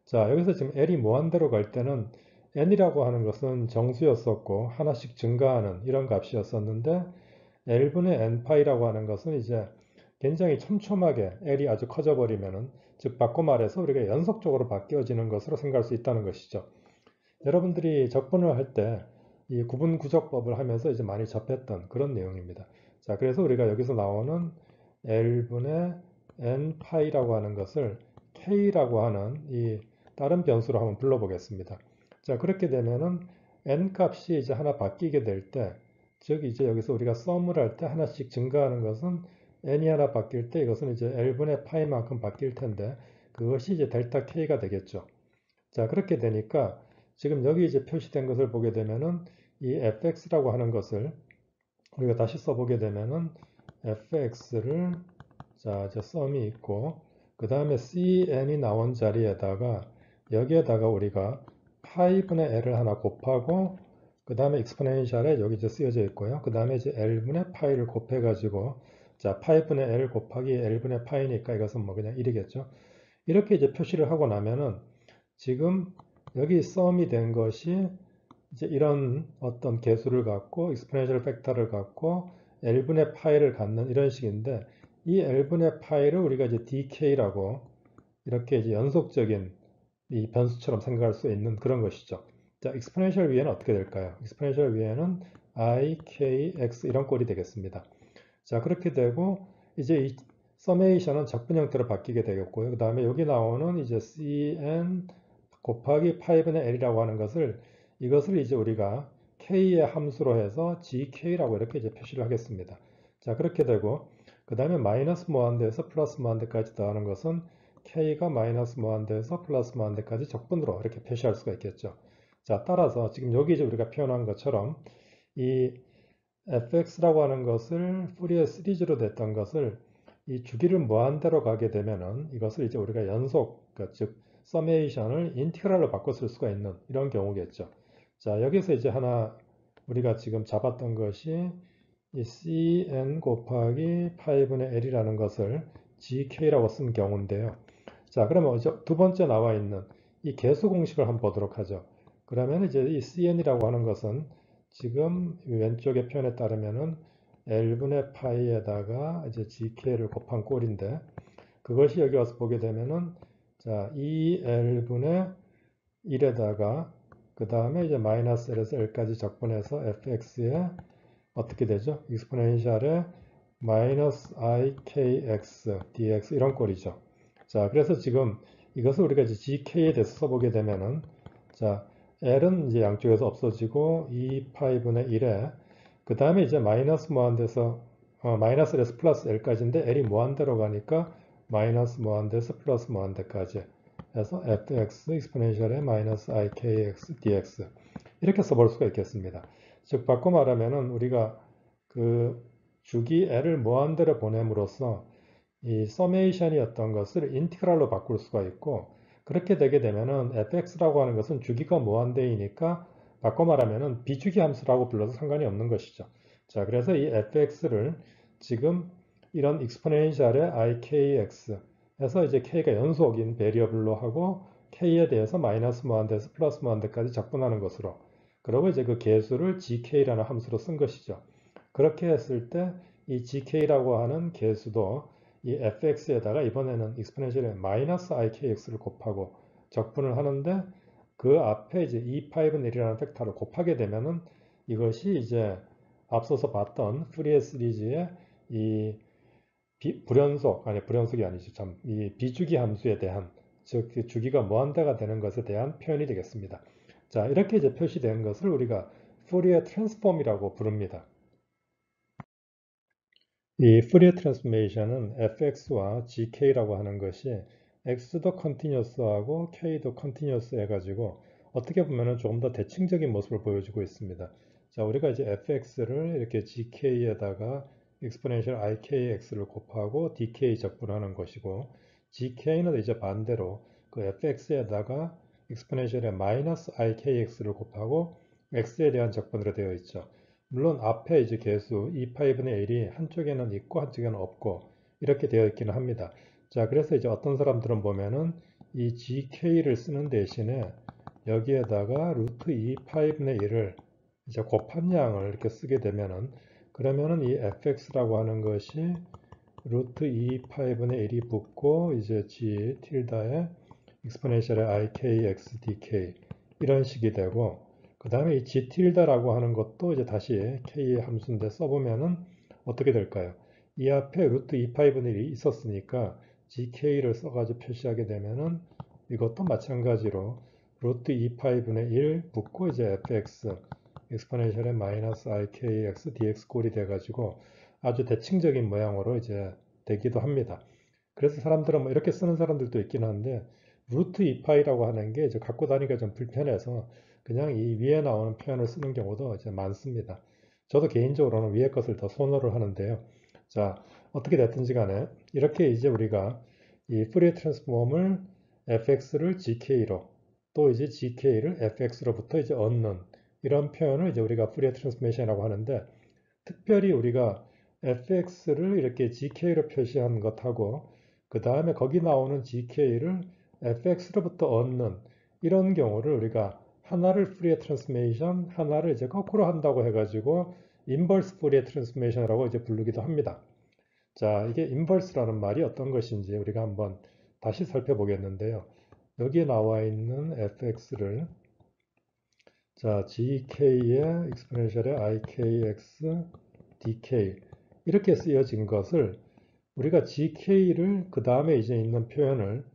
자, 여기서 지금 L이 무한대로 갈 때는 n이라고 하는 것은 정수였었고 하나씩 증가하는 이런 값이었었는데 L분의 n파이라고 하는 것은 이제 굉장히 촘촘하게 L이 아주 커져 버리면은 즉 바꿔 말해서 우리가 연속적으로 바뀌어지는 것으로 생각할 수 있다는 것이죠. 여러분들이 적분을 할 때 이 구분구적법을 하면서 이제 많이 접했던 그런 내용입니다. 자, 그래서 우리가 여기서 나오는 L분의 n파이라고 하는 것을 K라고 하는 이 다른 변수로 한번 불러보겠습니다. 자, 그렇게 되면은 n 값이 이제 하나 바뀌게 될 때, 즉 이제 여기서 우리가 썸을 할 때 하나씩 증가하는 것은 n이 하나 바뀔 때 이것은 이제 L분의 파이만큼 바뀔 텐데 그것이 이제 델타 K가 되겠죠. 자, 그렇게 되니까 지금 여기 이제 표시된 것을 보게 되면은 이 fx라고 하는 것을 우리가 다시 써보게 되면은 fx를 자, 이제 썸이 있고 그 다음에 cn이 나온 자리에다가 여기에다가 우리가 파이분의 l을 하나 곱하고 그 다음에 익스포넨셜에 여기 이제 쓰여져 있고요. 그 다음에 이제 l분의 파이를 곱해가지고 자, 파이분의 l 곱하기 l분의 파이니까 이것은 뭐 그냥 1이겠죠. 이렇게 이제 표시를 하고 나면은 지금 여기 썸이 된 것이 이제 이런 어떤 개수를 갖고 exponential factor를 갖고 L분의 파이를 갖는 이런 식인데 이 L분의 파이를 우리가 이제 DK라고 이렇게 이제 연속적인 이 변수처럼 생각할 수 있는 그런 것이죠. 자, exponential 위에는 어떻게 될까요? exponential 위에는 I, K, X 이런 꼴이 되겠습니다. 자, 그렇게 되고 이제 이 서메이션은 적분 형태로 바뀌게 되겠고요. 그 다음에 여기 나오는 이제 CN 곱하기 파이분의 L이라고 하는 것을 이것을 이제 우리가 K의 함수로 해서 GK라고 이렇게 이제 표시를 하겠습니다. 자, 그렇게 되고 그 다음에 마이너스 무한대에서 플러스 무한대까지 더하는 것은 K가 마이너스 무한대에서 플러스 무한대까지 적분으로 이렇게 표시할 수가 있겠죠. 자, 따라서 지금 여기 이제 우리가 표현한 것처럼 이 fx라고 하는 것을 푸리에 시리즈로 됐던 것을 이 주기를 무한대로 가게 되면은 이것을 이제 우리가 연속, 그러니까 즉 서메이션을 인티그랄로 바꿔 쓸 수가 있는 이런 경우겠죠. 자, 여기서 이제 하나 우리가 지금 잡았던 것이 이 cn 곱하기 파이분의 l이라는 것을 gk라고 쓴 경우인데요. 자, 그러면 두 번째 나와 있는 이 계수 공식을 한번 보도록 하죠. 그러면 이제 이 cn이라고 하는 것은 지금 왼쪽의 표현에 따르면은 L분의 파이에다가 이제 GK를 곱한 꼴인데 그것이 여기 와서 보게 되면은 자, 2L분의 1에다가 그 다음에 이제 마이너스 L에서 L까지 적분해서 fx에 어떻게 되죠? 익스포넨셜에 마이너스 ikx dx 이런 꼴이죠. 자, 그래서 지금 이것을 우리가 이제 gk에 대해서 써보게 되면은 자, L은 이제 양쪽에서 없어지고 2파이분의 1에 그 다음에 이제 마이너스 무한대에서 마이너스 L에서 플러스 L까지인데 L이 무한대로 가니까 마이너스 무한대에서 플러스 무한대까지 해서 fx 익스포넨셜에 마이너스 ikx dx 이렇게 써볼 수가 있겠습니다. 즉 바꿔 말하면은 우리가 그 주기 L을 무한대로 보냄으로써 이 서메이션이었던 것을 인티그랄로 바꿀 수가 있고 그렇게 되게 되면은 fx라고 하는 것은 주기가 무한대이니까 바꿔 말하면은 비주기 함수라고 불러도 상관이 없는 것이죠. 자, 그래서 이 fx를 지금 이런 익스포넨셜의 ikx 해서 이제 k가 연속인 베리어블로 하고 k에 대해서 마이너스 무한대에서 플러스 무한대까지 적분하는 것으로 그리고 이제 그 계수를 gk라는 함수로 쓴 것이죠. 그렇게 했을 때 이 gk라고 하는 계수도 이 fx에다가 이번에는 익스포넨셜에 마이너스 ikx를 곱하고 적분을 하는데 그 앞에 이제 2파이분 1이라는 팩터를 곱하게 되면은 이것이 이제 앞서서 봤던 푸리에 시리즈의 이 불연속이 아니죠. 참, 이 비주기 함수에 대한, 즉, 주기가 무한대가 되는 것에 대한 표현이 되겠습니다. 자, 이렇게 이제 표시된 것을 우리가 푸리에 트랜스폼이라고 부릅니다. 이 푸리에 트랜스포메이션은 fx와 gk라고 하는 것이 x도 컨티뉴어스하고 k도 컨티뉴어스 해가지고 어떻게 보면은 조금 더 대칭적인 모습을 보여주고 있습니다. 자, 우리가 이제 fx를 이렇게 gk에다가 exponential ikx를 곱하고 dk 적분하는 것이고 gk는 이제 반대로 그 fx에다가 exponential의 마이너스 ikx를 곱하고 x에 대한 적분으로 되어 있죠. 물론 앞에 이제 계수 2파이분의 1이 한쪽에는 있고 한쪽에는 없고 이렇게 되어 있기는 합니다. 자, 그래서 이제 어떤 사람들은 보면은 이 gk를 쓰는 대신에 여기에다가 루트 2파이분의 1을 이제 곱한 양을 이렇게 쓰게 되면은 그러면은 이 fx라고 하는 것이 루트 2파이분의 1이 붙고 이제 g 틸다에 익스포넨셜의 ikx dk 이런 식이 되고 그 다음에 이 g 틸다라고 하는 것도 이제 다시 k의 함수인데 써보면은 어떻게 될까요? 이 앞에 루트 2파이분의 1이 있었으니까 gk를 써가지고 표시하게 되면은 이것도 마찬가지로 루트 2파이분의 1 붙고 이제 fx 익스포넨셜의 마이너스 ikx dx 꼴이 돼가지고 아주 대칭적인 모양으로 이제 되기도 합니다. 그래서 사람들은 뭐 이렇게 쓰는 사람들도 있긴 한데 루트 2파이라고 하는 게 이제 갖고 다니기가 좀 불편해서 그냥 이 위에 나오는 표현을 쓰는 경우도 이제 많습니다. 저도 개인적으로는 위에 것을 더 선호를 하는데요. 자, 어떻게 됐든지 간에 이렇게 이제 우리가 이 푸리에 트랜스폼을 fx를 gk로 또 이제 gk를 fx로부터 이제 얻는 이런 표현을 이제 우리가 푸리에 트랜스포메이션이라고 하는데 특별히 우리가 fx를 이렇게 gk로 표시한 것하고 그 다음에 거기 나오는 gk를 fx로부터 얻는 이런 경우를 우리가 하나를 푸리에 트랜스포메이션, 하나를 이제 거꾸로 한다고 해가지고 인버스 푸리에 트랜스포메이션이라고 이제 부르기도 합니다. 자, 이게 인버스라는 말이 어떤 것인지 우리가 한번 다시 살펴보겠는데요. 여기에 나와 있는 fx를 자, gk의 익스포넨셜의 ikx dk 이렇게 쓰여진 것을 우리가 gk를 그 다음에 이제 있는 표현을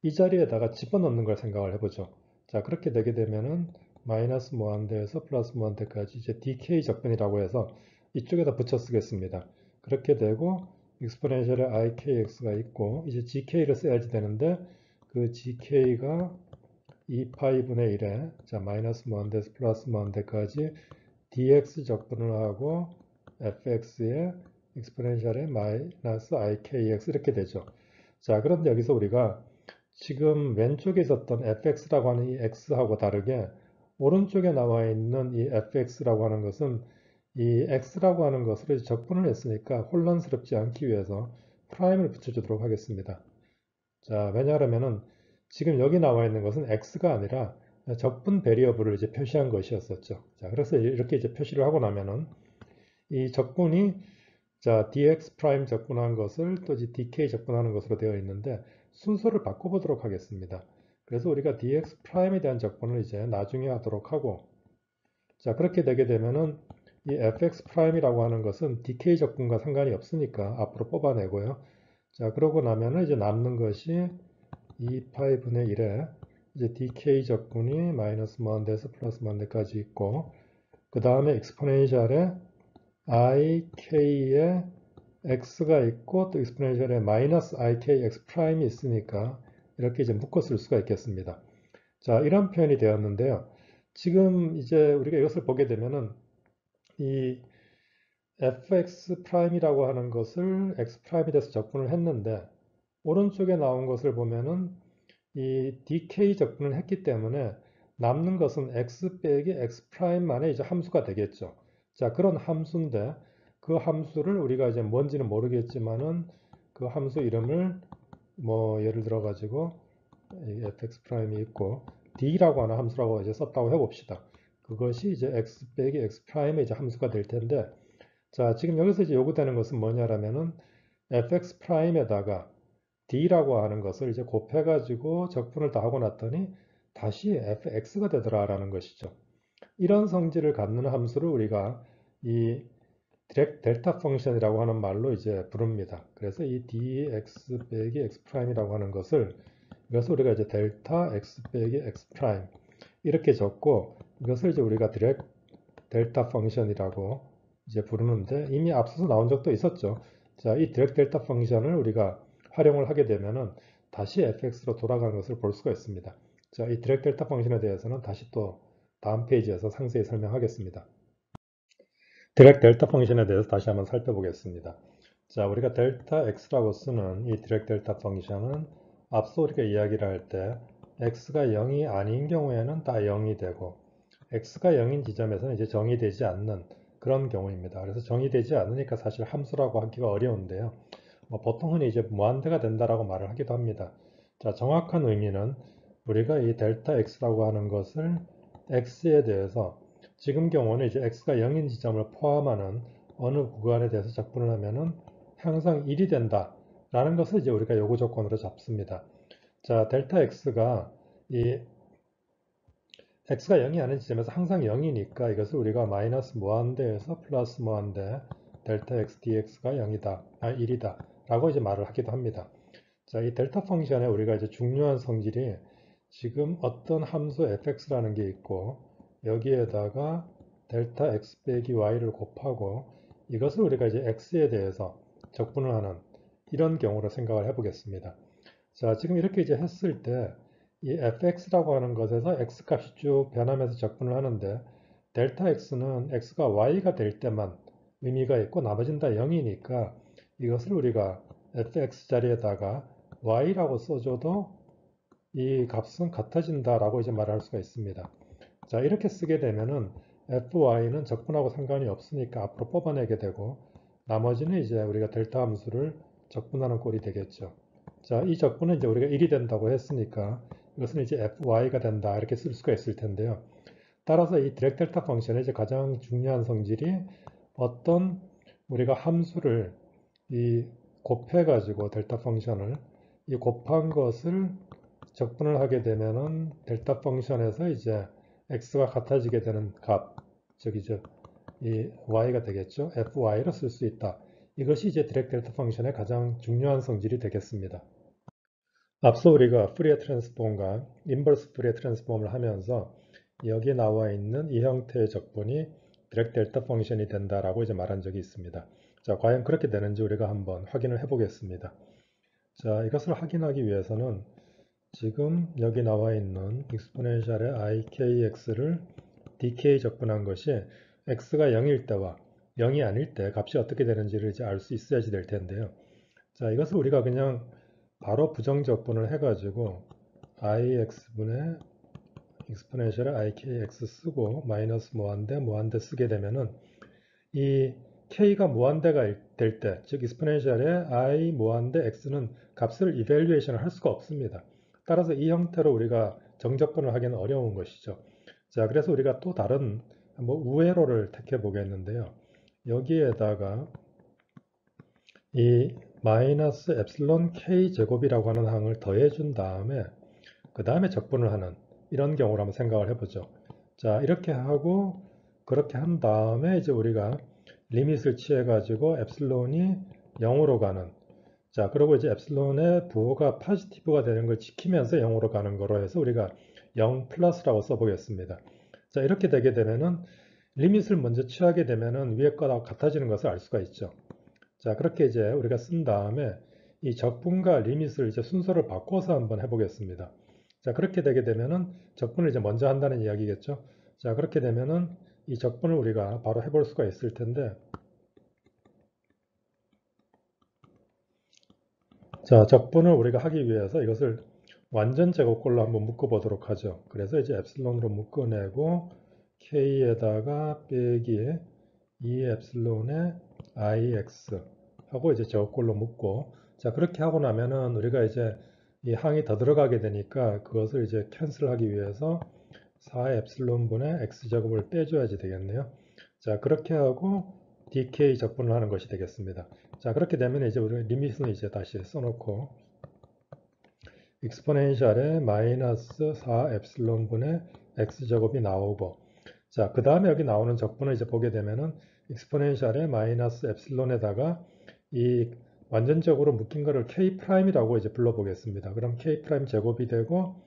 이 자리에다가 집어넣는 걸 생각을 해보죠. 자, 그렇게 되게 되면은 마이너스 무한대에서 플러스 무한대까지 이제 dk 적분이라고 해서 이쪽에다 붙여 쓰겠습니다. 그렇게 되고 익스포넨셜의 ikx가 있고 이제 gk를 써야지 되는데 그 gk가 2파이분의 1에 자 마이너스 무한대에서 플러스 무한대까지 dx 적분을 하고 fx의 익스포넨셜에 마이너스 ikx 이렇게 되죠. 자, 그런데 여기서 우리가 지금 왼쪽에 있었던 fx라고 하는 이 x하고 다르게 오른쪽에 나와 있는 이 fx라고 하는 것은 이 x라고 하는 것을 적분을 했으니까 혼란스럽지 않기 위해서 프라임을 붙여주도록 하겠습니다. 자, 왜냐하면은 지금 여기 나와 있는 것은 x가 아니라 적분 베리어블을 이제 표시한 것이었었죠. 자, 그래서 이렇게 이제 표시를 하고 나면은 이 적분이 자, dx 프라임 적분한 것을 또 dk 적분하는 것으로 되어 있는데 순서를 바꿔보도록 하겠습니다. 그래서 우리가 dx 프라임에 대한 적분을 이제 나중에 하도록 하고 자, 그렇게 되게 되면은 이 fx 프라임이라고 하는 것은 dk 적분과 상관이 없으니까 앞으로 뽑아내고요. 자, 그러고 나면은 이제 남는 것이 2파이분의 1에 이제 dk 적분이 마이너스 무한대에서 플러스 무한대까지 있고 그 다음에 익스포넨셜에 ik에 x가 있고 또 익스포넨셜에 마이너스 ikx 프라임이 있으니까 이렇게 이제 묶어 쓸 수가 있겠습니다. 자, 이런 표현이 되었는데요. 지금 이제 우리가 이것을 보게 되면은 이 fx 프라임이라고 하는 것을 x 프라임에 대해서 적분을 했는데 오른쪽에 나온 것을 보면은 이 dk 적분을 했기 때문에 남는 것은 x 빼기 x 프라임만의 이제 함수가 되겠죠. 자, 그런 함수인데 그 함수를 우리가 이제 뭔지는 모르겠지만은 그 함수 이름을 뭐 예를 들어 가지고 fx 프라임이 있고 d라고 하는 함수라고 이제 썼다고 해봅시다. 그것이 이제 x 빼기 x 프라임의 이제 함수가 될 텐데 자, 지금 여기서 이제 요구되는 것은 뭐냐라면은 fx 프라임에다가 d라고 하는 것을 이제 곱해가지고 적분을 다 하고 났더니 다시 fx가 되더라라는 것이죠. 이런 성질을 갖는 함수를 우리가 이 델타 펑션이라고 하는 말로 이제 부릅니다. 그래서 이 dx 빼기 x 프라임이라고 하는 것을 이것을 우리가 이제 델타 x 빼기 x 프라임 이렇게 적고 이것을 이제 우리가 델타 펑션이라고 이제 부르는데 이미 앞서서 나온 적도 있었죠. 자, 이 델타 펑션을 우리가 활용을 하게 되면은 다시 fx로 돌아가는 것을 볼 수가 있습니다. 자, 이 델타 펑션에 대해서는 다시 또 다음 페이지에서 상세히 설명하겠습니다. 델타 펑션에 대해서 다시 한번 살펴보겠습니다. 자, 우리가 델타 x라고 쓰는 이 델타 펑션은 앞서 우리가 이야기를 할 때 x가 0이 아닌 경우에는 다 0이 되고 x가 0인 지점에서는 이제 정의되지 않는 그런 경우입니다. 그래서 정의되지 않으니까 사실 함수라고 하기가 어려운데요. 보통 흔히 이제 무한대가 된다라고 말을 하기도 합니다. 자, 정확한 의미는 우리가 이 델타 x라고 하는 것을 x에 대해서 지금 경우는 이제 x가 0인 지점을 포함하는 어느 구간에 대해서 적분을 하면은 항상 1이 된다 라는 것을 이제 우리가 요구 조건으로 잡습니다. 자, 델타 x가 이 x가 0이 아닌 지점에서 항상 0이니까 이것을 우리가 마이너스 무한대에서 플러스 무한대 델타 x dx가 0이다, 1이다 라고 이제 말을 하기도 합니다. 자, 이 델타 펑션에 우리가 이제 중요한 성질이 지금 어떤 함수 fx라는 게 있고 여기에다가 델타 x 빼기 y를 곱하고 이것을 우리가 이제 x에 대해서 적분을 하는 이런 경우로 생각을 해보겠습니다. 자, 지금 이렇게 이제 했을 때 이 fx라고 하는 것에서 x 값이 쭉 변하면서 적분을 하는데 델타 x는 x가 y가 될 때만 의미가 있고 나머지는 다 0이니까 이것을 우리가 fx 자리에다가 y라고 써줘도 이 값은 같아진다라고 이제 말할 수가 있습니다. 자, 이렇게 쓰게 되면은 fy는 적분하고 상관이 없으니까 앞으로 뽑아내게 되고 나머지는 이제 우리가 델타 함수를 적분하는 꼴이 되겠죠. 자, 이 적분은 이제 우리가 1이 된다고 했으니까 이것은 이제 fy가 된다 이렇게 쓸 수가 있을 텐데요. 따라서 이 디렉 델타 펑션의 이제 가장 중요한 성질이 어떤 우리가 함수를 이 곱해가지고 델타 펑션을 이 곱한 것을 적분을 하게 되면은 델타 펑션에서 이제 x가 같아지게 되는 값, 저기죠, 이 y가 되겠죠. fy로 쓸 수 있다. 이것이 이제 디렉 델타 펑션의 가장 중요한 성질이 되겠습니다. 앞서 우리가 푸리에 트랜스폼과 인버스 푸리에 트랜스폼을 하면서 여기에 나와 있는 이 형태의 적분이 디렉 델타 펑션이 된다라고 이제 말한 적이 있습니다. 자, 과연 그렇게 되는지 우리가 한번 확인을 해 보겠습니다. 자, 이것을 확인하기 위해서는 지금 여기 나와 있는 익스포넨셜의 ikx를 dk 적분한 것이 x가 0일 때와 0이 아닐 때 값이 어떻게 되는지를 이제 알 수 있어야지 될 텐데요. 자, 이것을 우리가 그냥 바로 부정적분을 해가지고 ix분의 익스포넨셜의 ikx 쓰고 마이너스 무한대 쓰게 되면은 이 k가 무한대가 될 때, 즉 익스포넨셜의 i 무한대 x는 값을 이밸류에이션을 할 수가 없습니다. 따라서 이 형태로 우리가 정적분을 하기는 어려운 것이죠. 자, 그래서 우리가 또 다른 우회로를 택해 보겠는데요. 여기에다가 이 마이너스 엡실론 k 제곱이라고 하는 항을 더해 준 다음에 그 다음에 적분을 하는 이런 경우를 한번 생각을 해보죠. 자, 이렇게 하고 그렇게 한 다음에 이제 우리가 리밋을 취해 가지고 엡실론이 0으로 가는, 자, 그리고 이제 엡실론의 부호가 포지티브가 되는 걸 지키면서 0으로 가는 거로 해서 우리가 0 플러스라고 써보겠습니다. 자, 이렇게 되게 되면은 리밋을 먼저 취하게 되면은 위에 거하고 같아지는 것을 알 수가 있죠. 자, 그렇게 이제 우리가 쓴 다음에 이 적분과 리밋을 이제 순서를 바꿔서 한번 해보겠습니다. 자, 그렇게 되게 되면은 적분을 이제 먼저 한다는 이야기겠죠. 자, 그렇게 되면은 이 적분을 우리가 바로 해볼 수가 있을 텐데, 자, 적분을 우리가 하기 위해서 이것을 완전 제곱꼴로 한번 묶어보도록 하죠. 그래서 이제 엡실론으로 묶어내고 k에다가 빼기 2 엡실론의 ix 하고 이제 제곱꼴로 묶고, 자, 그렇게 하고 나면은 우리가 이제 이 항이 더 들어가게 되니까 그것을 이제 캔슬하기 위해서 4 엡실론분의 x제곱을 빼줘야지 되겠네요. 자, 그렇게 하고 dk 적분을 하는 것이 되겠습니다. 자, 그렇게 되면 이제 우리 리밋은 이제 다시 써놓고 익스포넨셜의 마이너스 4 엡실론분의 x제곱이 나오고, 자, 그 다음에 여기 나오는 적분을 이제 보게 되면은 익스포넨셜의 마이너스 엡실론에다가 이 완전적으로 묶인 거를 k'이라고 이제 불러보겠습니다. 그럼 k' 제곱이 되고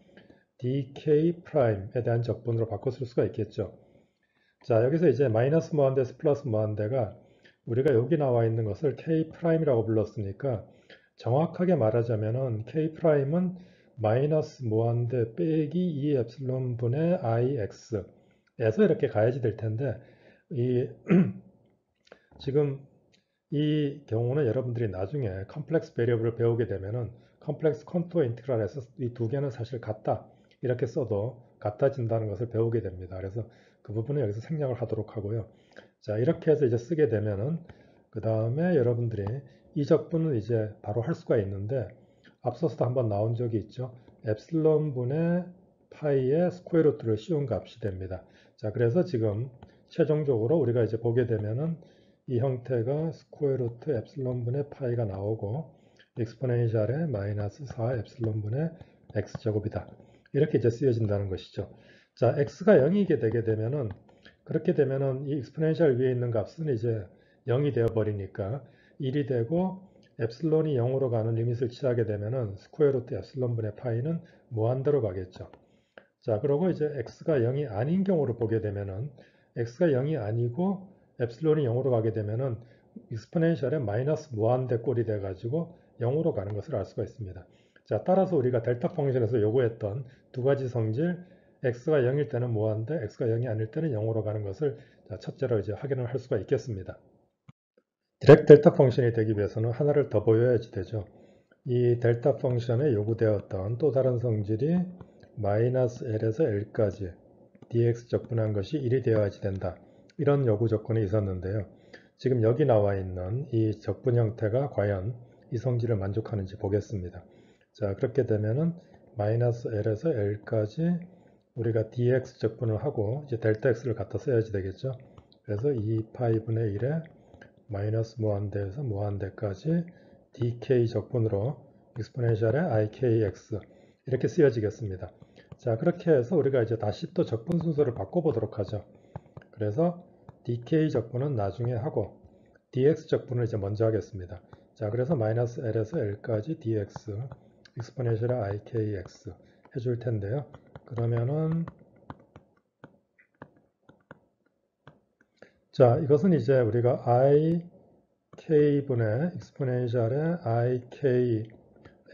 dk'에 대한 적분으로 바꿔 쓸 수가 있겠죠. 자, 여기서 이제 마이너스 무한대에서 플러스 무한대가 우리가 여기 나와 있는 것을 k'이라고 불렀으니까 정확하게 말하자면은 k'은 마이너스 무한대 빼기 2 엡실론 분의 ix에서 이렇게 가야지 될 텐데, 이 지금 이 경우는 여러분들이 나중에 컴플렉스 베리어블을 배우게 되면은 컴플렉스 컨투어 인티그랄에서 이 두 개는 사실 같다 이렇게 써도 같아진다는 것을 배우게 됩니다. 그래서 그 부분은 여기서 생략을 하도록 하고요. 자, 이렇게 해서 이제 쓰게 되면은 그 다음에 여러분들이 이 적분은 이제 바로 할 수가 있는데, 앞서서도 한번 나온 적이 있죠. 엡실론 분의 파이의 스퀘어 루트를 씌운 값이 됩니다. 자, 그래서 지금 최종적으로 우리가 이제 보게 되면은 이 형태가 스퀘어 루트 엡실론 분의 파이가 나오고 익스포넨셜의 마이너스 4 엡실론 분의 x제곱이다. 이렇게 이제 쓰여진다는 것이죠. 자, x가 0이게 되게 되면은 그렇게 되면은 이 익스포넨셜 위에 있는 값은 이제 0이 되어 버리니까 1이 되고 엡실론이 0으로 가는 리밋을 취하게 되면은 스퀘어 루트 엡실론 분의 파이는 무한대로 가겠죠. 자, 그리고 이제 x가 0이 아닌 경우를 보게 되면은 x가 0이 아니고 엡실론이 0으로 가게 되면은 익스포넨셜의 마이너스 무한대 꼴이 돼 가지고 0으로 가는 것을 알 수가 있습니다. 자, 따라서 우리가 델타 펑션에서 요구했던 두 가지 성질 x가 0일 때는 무한대, x가 0이 아닐 때는 0으로 가는 것을 첫째로 이제 확인을 할 수가 있겠습니다. 디렉트 델타 펑션이 되기 위해서는 하나를 더 보여야지 되죠. 이 델타 펑션에 요구되었던 또 다른 성질이 마이너스 L에서 L까지 dx 적분한 것이 1이 되어야지 된다. 이런 요구 조건이 있었는데요. 지금 여기 나와 있는 이 적분 형태가 과연 이 성질을 만족하는지 보겠습니다. 자, 그렇게 되면은 마이너스 L에서 L까지 우리가 dx 적분을 하고 이제 델타 x를 갖다 써야지 되겠죠. 그래서 2파이분의 1에 마이너스 무한대에서 무한대까지 dk 적분으로 익스포넨셜의 ikx 이렇게 쓰여지겠습니다. 자, 그렇게 해서 우리가 이제 다시 또 적분 순서를 바꿔보도록 하죠. 그래서 dk 적분은 나중에 하고 dx 적분을 이제 먼저 하겠습니다. 자, 그래서 마이너스 l에서 l까지 dx 익스포넨셜의 ikx 해줄 텐데요. 그러면은 자, 이것은 이제 우리가 ik분의 익스포넨셜의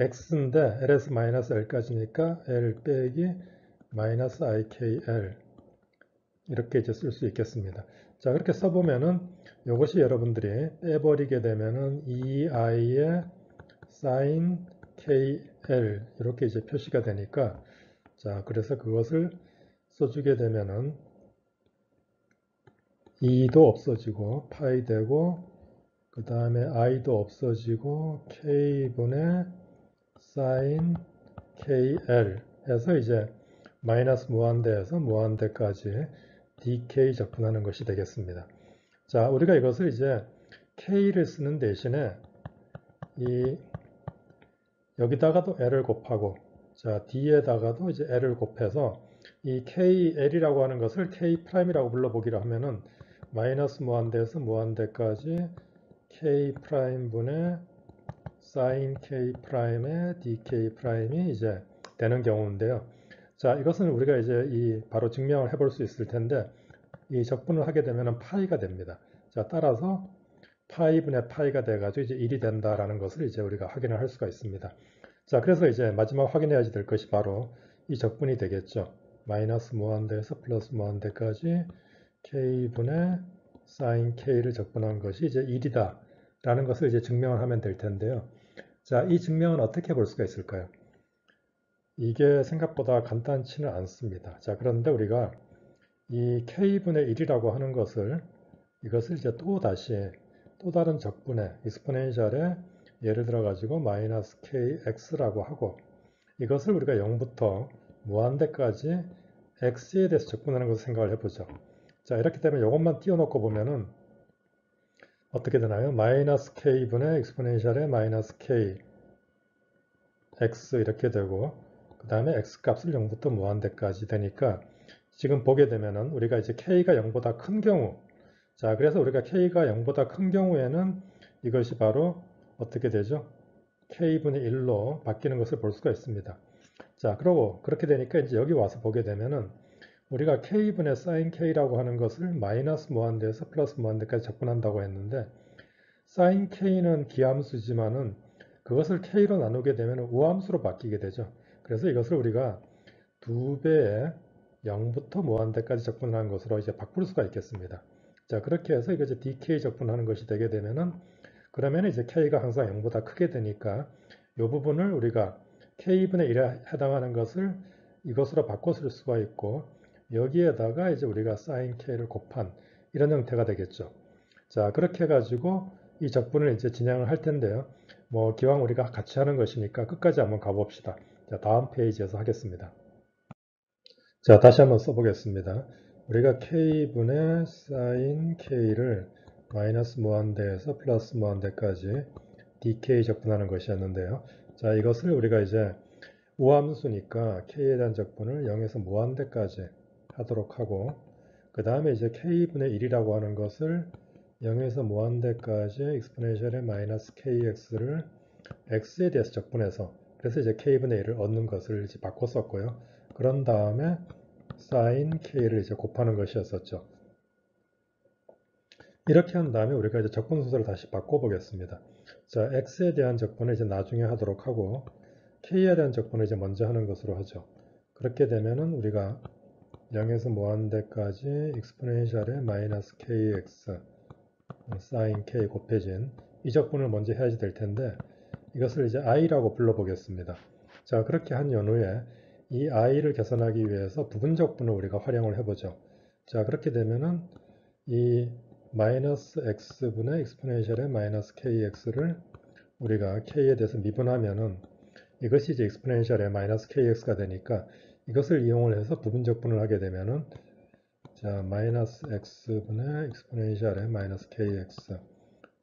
x인데 ls-l까지니까 l 빼기 마이너스 ikl 이렇게 이제 쓸 수 있겠습니다. 자, 그렇게 써보면은 이것이 여러분들이 빼버리게 되면은 2i의 sin kl 이렇게 이제 표시가 되니까 자, 그래서 그것을 써주게 되면은 2도 없어지고 파이 되고 그 다음에 i도 없어지고 k분의 sin kl 해서 이제 마이너스 무한대에서 무한대까지 dk 적분하는 것이 되겠습니다. 자, 우리가 이것을 이제 k를 쓰는 대신에 여기다가도 l을 곱하고 자, d에다가도 이제 l을 곱해서 이 kl이라고 하는 것을 k'이라고 불러보기로 하면은 마이너스 무한대에서 무한대까지 k'분의 sin k'의 dk'이 이제 되는 경우인데요. 자, 이것은 우리가 이제 바로 증명을 해볼 수 있을 텐데 이 적분을 하게 되면 파이가 됩니다. 자, 따라서 파이분의 파이가 돼가지고 이제 1이 된다라는 것을 이제 우리가 확인을 할 수가 있습니다. 자, 그래서 이제 마지막 확인해야지 될 것이 바로 이 적분이 되겠죠. 마이너스 무한대에서 플러스 무한대까지 k분의 sin k를 적분한 것이 이제 1이다 라는 것을 이제 증명을 하면 될 텐데요. 자, 이 증명은 어떻게 볼 수가 있을까요? 이게 생각보다 간단치는 않습니다. 자, 그런데 우리가 이 k분의 1이라고 하는 것을 이것을 이제 또 다른 적분의 익스포넨셜에 예를 들어 가지고 마이너스 kx라고 하고 이것을 우리가 0부터 무한대까지 x에 대해서 적분하는 것을 생각을 해보죠. 자, 이렇게 되면 이것만 띄워놓고 보면은 어떻게 되나요? 마이너스 k분의 익스포넨셜에 마이너스 k x 이렇게 되고 그 다음에 x 값을 0부터 무한대까지 되니까 지금 보게 되면은 우리가 이제 k가 0보다 큰 경우 자, 그래서 우리가 k가 0보다 큰 경우에는 이것이 바로 어떻게 되죠? k분의 1로 바뀌는 것을 볼 수가 있습니다. 자, 그러고 그렇게 되니까 이제 여기 와서 보게 되면은 우리가 k분의 sin k라고 하는 것을 마이너스 무한대에서 플러스 무한대까지 적분한다고 했는데 sin k는 기함수지만은 그것을 k로 나누게 되면 우함수로 바뀌게 되죠. 그래서 이것을 우리가 2배의 0부터 무한대까지 적분하는 것으로 이제 바꿀 수가 있겠습니다. 자, 그렇게 해서 이거 이제 dk 적분하는 것이 되게 되면은 그러면 이제 k가 항상 0보다 크게 되니까 이 부분을 우리가 k분의 1에 해당하는 것을 이것으로 바꿔 쓸 수가 있고 여기에다가 이제 우리가 sin k를 곱한 이런 형태가 되겠죠. 자, 그렇게 해가지고 이 적분을 이제 진행을 할 텐데요. 뭐 기왕 우리가 같이 하는 것이니까 끝까지 한번 가봅시다. 자, 다음 페이지에서 하겠습니다. 자, 다시 한번 써보겠습니다. 우리가 k분의 sin k를 마이너스 무한대에서 플러스 무한대까지 dk 적분하는 것이었는데요. 자, 이것을 우리가 이제 우함수니까 k에 대한 적분을 0에서 무한대까지 하도록 하고 그 다음에 이제 k분의 1이라고 하는 것을 0에서 무한대까지 exponential의 마이너스 kx를 x에 대해서 적분해서 그래서 이제 k분의 1을 얻는 것을 이제 바꿨었고요. 그런 다음에 sin k를 이제 곱하는 것이었었죠. 이렇게 한 다음에 우리가 이제 적분 순서를 다시 바꿔보겠습니다. 자, x에 대한 적분을 이제 나중에 하도록 하고 k에 대한 적분을 이제 먼저 하는 것으로 하죠. 그렇게 되면은 우리가 0에서 무한대까지 exponential의 마이너스 kx sin k 곱해진 이 적분을 먼저 해야지 될 텐데 이것을 이제 i라고 불러보겠습니다. 자, 그렇게 한 연후에 이 i를 계산하기 위해서 부분 적분을 우리가 활용을 해보죠. 자, 그렇게 되면은 이 마이너스 x분의 exponential의 마이너스 kx를 우리가 k에 대해서 미분하면은 이것이 이제 exponential의 마이너스 kx가 되니까 이것을 이용을 해서 부분 적분을 하게 되면은 자, 마이너스 x분의 exponential의 마이너스 kx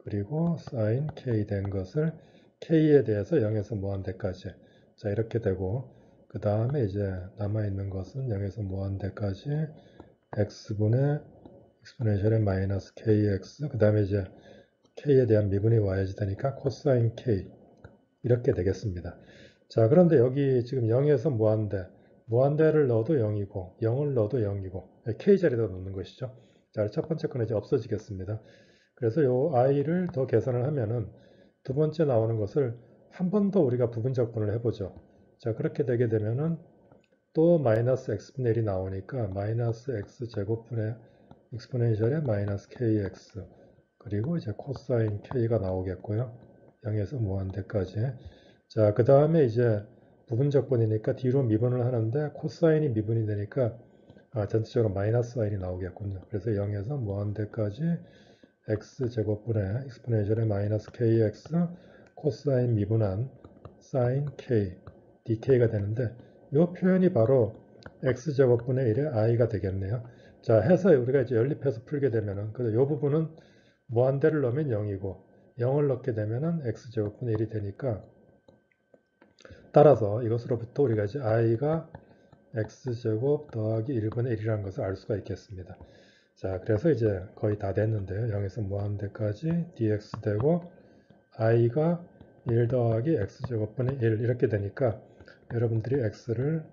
그리고 sin k 된 것을 k에 대해서 0에서 무한대까지 자, 이렇게 되고 그 다음에 이제 남아있는 것은 0에서 무한대까지 x분의 exponential의 마이너스 kx 그 다음에 이제 k에 대한 미분이 와야지 되니까 코사인 k 이렇게 되겠습니다. 자, 그런데 여기 지금 0에서 무한대를 넣어도 0이고 0을 넣어도 0이고 k자리에다 넣는 것이죠. 자, 첫 번째 거는 이제 없어지겠습니다. 그래서 요 i를 더 계산을 하면은 두 번째 나오는 것을 한 번 더 우리가 부분적분을 해보죠. 자, 그렇게 되게 되면은 또 마이너스 x분의 1이 나오니까 마이너스 x제곱분의 익스포넨셜의 마이너스 kx 그리고 이제 코사인 k가 나오겠고요. 0에서 무한대까지. 자, 그 다음에 이제 부분적분이니까 뒤로 미분을 하는데 코사인이 미분이 되니까 전체적으로 마이너스 사인이 나오겠군요. 그래서 0에서 무한대까지 x제곱분의 익스포넨셜의 마이너스 kx 코사인 미분한 사인 k dk가 되는데 이 표현이 바로 x제곱분의 1의 i가 되겠네요. 자, 해서 우리가 이제 연립해서 풀게 되면은 이 부분은 무한대를 넣으면 0이고 0을 넣게 되면은 x제곱분의 1이 되니까 따라서 이것으로부터 우리가 이제 i가 x제곱 더하기 1분의 1이라는 것을 알 수가 있겠습니다. 자, 그래서 이제 거의 다 됐는데요. 0에서 무한대까지 dx 되고 i가 1 더하기 x제곱분의 1 이렇게 되니까 여러분들이 x를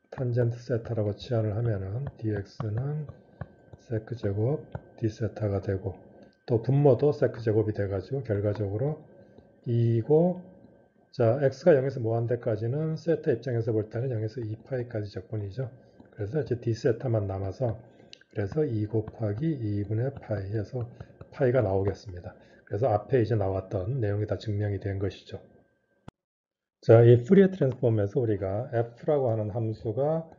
탄젠트 세타라고 치환을 하면은 dx는 세크제곱 d세타가 되고 또 분모도 세크제곱이 돼가지고 결과적으로 2이고 자, x가 0에서 무한대까지는 세타 입장에서 볼 때는 0에서 2파이까지 적분이죠. 그래서 이제 d세타만 남아서 그래서 2 곱하기 2분의 파이 해서 파이가 나오겠습니다. 그래서 앞에 이제 나왔던 내용이 다 증명이 된 것이죠. 자, 이 푸리에 트랜스폼에서 우리가 f라고 하는 함수가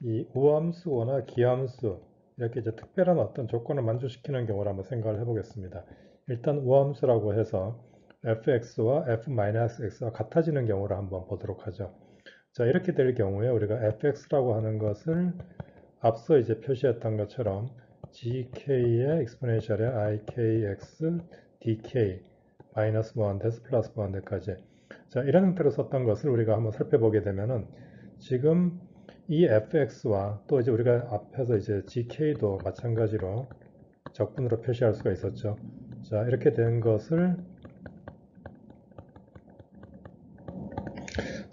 이 우함수나 기함수 이렇게 이제 특별한 어떤 조건을 만족시키는 경우를 한번 생각을 해보겠습니다. 일단 우함수라고 해서 fx와 f-x가 같아지는 경우를 한번 보도록 하죠. 자, 이렇게 될 경우에 우리가 fx라고 하는 것을 앞서 이제 표시했던 것처럼 gk의 익스포넨셜의 ikx dk 마이너스 무한대에서 플러스 무한대까지 자, 이런 형태로 썼던 것을 우리가 한번 살펴보게 되면은 지금 이 fx와 또 이제 우리가 앞에서 이제 gk도 마찬가지로 적분으로 표시할 수가 있었죠. 자, 이렇게 된 것을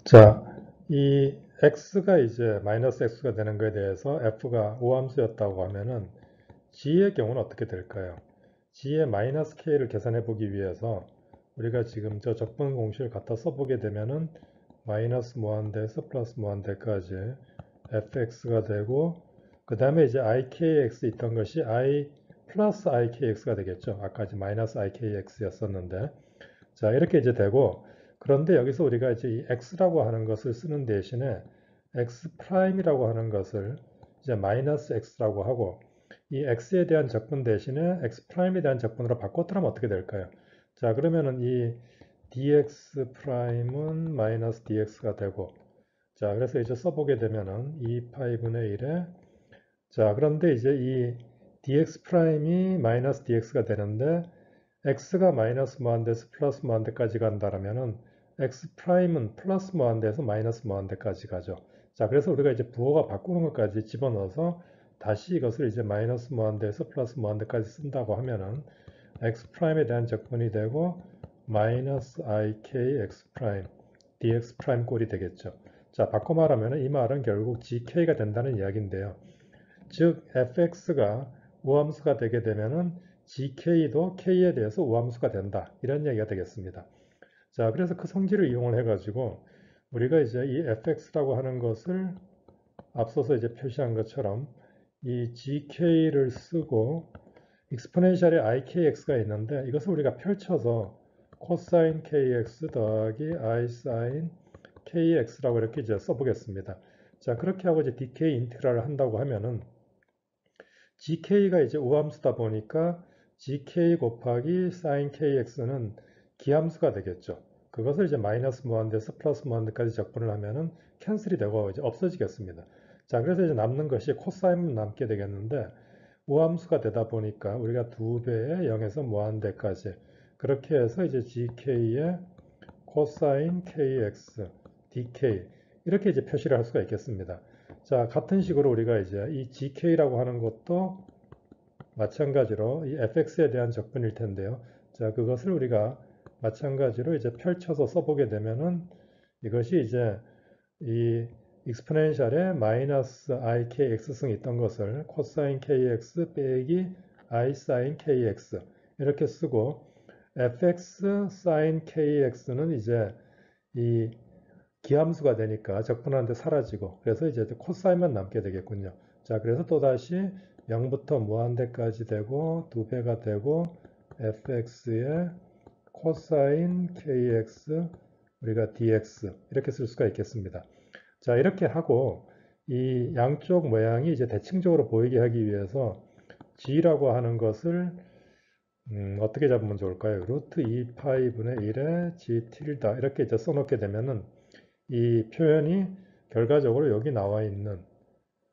자, 이 x가 이제 마이너스 x가 되는 것에 대해서 f가 우함수였다고 하면은 g의 경우는 어떻게 될까요? g의 마이너스 k를 계산해 보기 위해서 우리가 지금 저 적분 공식을 갖다 써보게 되면은 마이너스 무한대에서 플러스 무한대까지 fx가 되고 그 다음에 이제 ikx 있던 것이 i 플러스 ikx가 되겠죠. 아까 이제 마이너스 ikx였었는데 자, 이렇게 이제 되고 그런데 여기서 우리가 이제 이 x라고 하는 것을 쓰는 대신에 x 프라임이라고 하는 것을 이제 마이너스 x라고 하고 이 x에 대한 적분 대신에 x 프라임에 대한 적분으로 바꿨더라면 어떻게 될까요? 자, 그러면은 이 dx 프라임은 마이너스 dx가 되고 자, 그래서 이제 써보게 되면은 2파이분의 1에 자, 그런데 이제 이 dx 프라임이 마이너스 dx가 되는데 x가 마이너스 무한대에서 플러스 무한대까지 간다라면은 x 프라임은 플러스 무한대에서 마이너스 무한대까지 가죠. 자, 그래서 우리가 이제 부호가 바꾸는 것까지 집어넣어서 다시 이것을 이제 마이너스 무한대에서 플러스 무한대까지 쓴다고 하면은 x 프라임에 대한 적분이 되고 마이너스 ik x 프라임 dx 프라임 꼴이 되겠죠. 자, 바꿔 말하면 이 말은 결국 gk가 된다는 이야기인데요. 즉 fx가 우함수가 되게 되면은 gk도 k에 대해서 우함수가 된다. 이런 얘기가 되겠습니다. 자, 그래서 그 성질을 이용을 해가지고 우리가 이제 이 fx라고 하는 것을 앞서서 이제 표시한 것처럼 이 gk를 쓰고 익스포넨셜의 ikx가 있는데 이것을 우리가 펼쳐서 코사인 kx 더하기 i 사인 kx라고 이렇게 이제 써보겠습니다. 자, 그렇게 하고 이제 dk 인테그랄을 한다고 하면은 gk가 이제 우함수다 보니까 gk 곱하기 sin kx는 기함수가 되겠죠. 그것을 이제 마이너스 무한대에서 플러스 무한대까지 적분을 하면은 캔슬이 되고 이제 없어지겠습니다. 자, 그래서 이제 남는 것이 코사인만 남게 되겠는데 우함수가 되다 보니까 우리가 2배의 0에서 무한대까지 그렇게 해서 이제 gk의 코사인 kx dk 이렇게 이제 표시를 할 수가 있겠습니다. 자, 같은 식으로 우리가 이제 이 gk라고 하는 것도 마찬가지로 이 fx에 대한 적분일 텐데요. 자, 그것을 우리가 마찬가지로 이제 펼쳐서 써보게 되면은 이것이 이제 이 익스포넨셜에 마이너스 ikx승이 있던 것을 코사인 kx 빼기 i 사인 kx 이렇게 쓰고 fx 사인 kx는 이제 이 기함수가 되니까 적분하는데 사라지고 그래서 이제 코사인만 남게 되겠군요. 자, 그래서 또다시 0부터 무한대까지 되고 2배가 되고 fx의 코사인 kx 우리가 dx 이렇게 쓸 수가 있겠습니다. 자, 이렇게 하고 이 양쪽 모양이 이제 대칭적으로 보이게 하기 위해서 g라고 하는 것을 어떻게 잡으면 좋을까요? 루트 2파이분의 1에 g 틸다 이렇게 이제 써놓게 되면은 이 표현이 결과적으로 여기 나와 있는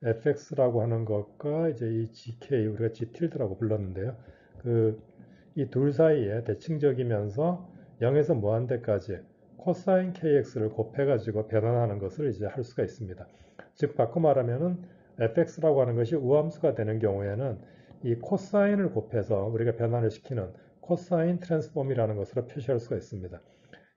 fx라고 하는 것과 이제 이 gk 우리가 g 틸드라고 불렀는데요. 이 둘 사이에 대칭적이면서 0에서 무한대까지 코사인 kx를 곱해가지고 변환하는 것을 이제 할 수가 있습니다. 즉 바꿔 말하면은 fx라고 하는 것이 우함수가 되는 경우에는 이 코사인을 곱해서 우리가 변환을 시키는 코사인 트랜스폼이라는 것으로 표시할 수가 있습니다.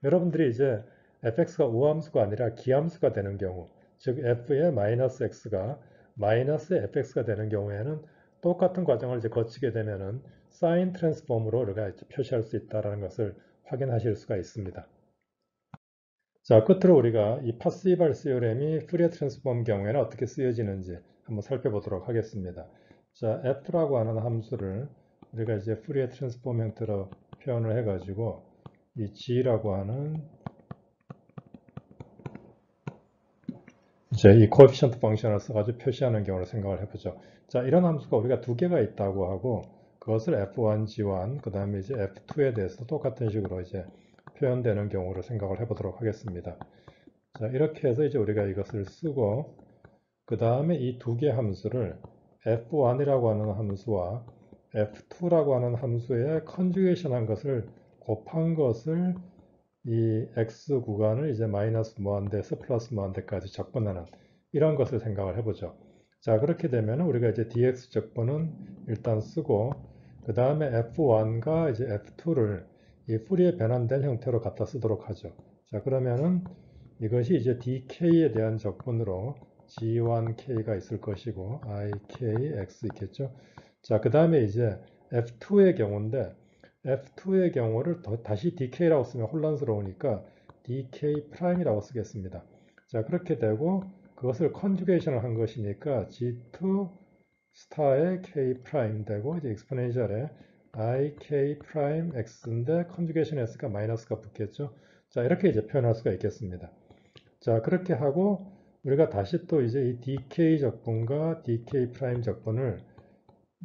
여러분들이 이제 fx가 우함수가 아니라 기함수가 되는 경우, 즉 f의 마이너스 x가 마이너스 fx가 되는 경우에는 똑같은 과정을 이제 거치게 되면은 사인 트랜스폼으로 우리가 표시할 수 있다는 것을 확인하실 수가 있습니다. 자, 끝으로 우리가 이 파시발 시오렘이 푸리어 트랜스폼 경우에는 어떻게 쓰여지는지 한번 살펴보도록 하겠습니다. 자, f라고 하는 함수를 우리가 이제 푸리어 트랜스폼 형태로 표현을 해가지고 이 g라고 하는 이제 이 코에피션트 펑션을 써가지고 표시하는 경우를 생각을 해보죠. 자, 이런 함수가 우리가 두 개가 있다고 하고 그것을 f1g1 그 다음에 이제 f2에 대해서 똑같은 식으로 이제 표현되는 경우를 생각을 해보도록 하겠습니다. 자, 이렇게 해서 이제 우리가 이것을 쓰고 그 다음에 이 두 개 함수를 f1이라고 하는 함수와 f2라고 하는 함수에 컨주게이션 한 것을 곱한 것을 이 x 구간을 이제 마이너스 무한대에서 플러스 무한대까지 적분하는 이런 것을 생각을 해보죠. 자, 그렇게 되면 우리가 이제 dx 적분은 일단 쓰고 그 다음에 f1과 이제 f2를 이 풀이에 변환된 형태로 갖다 쓰도록 하죠. 자, 그러면은 이것이 이제 dk에 대한 적분으로 g1k가 있을 것이고 ikx 있겠죠. 자, 그 다음에 이제 f2의 경우인데 f2의 경우를 다시 dk라고 쓰면 혼란스러우니까 dk 프라임이라고 쓰겠습니다. 자, 그렇게 되고 그것을 컨주게이션을 한 것이니까 g2 스타의 k 프라임 되고 이제 익스포넨셜에 ik 프라임 x인데 컨주게이션 s가 마이너스가 붙겠죠. 자, 이렇게 이제 표현할 수가 있겠습니다. 자, 그렇게 하고 우리가 다시 또 이제 이 dk 적분과 dk 프라임 적분을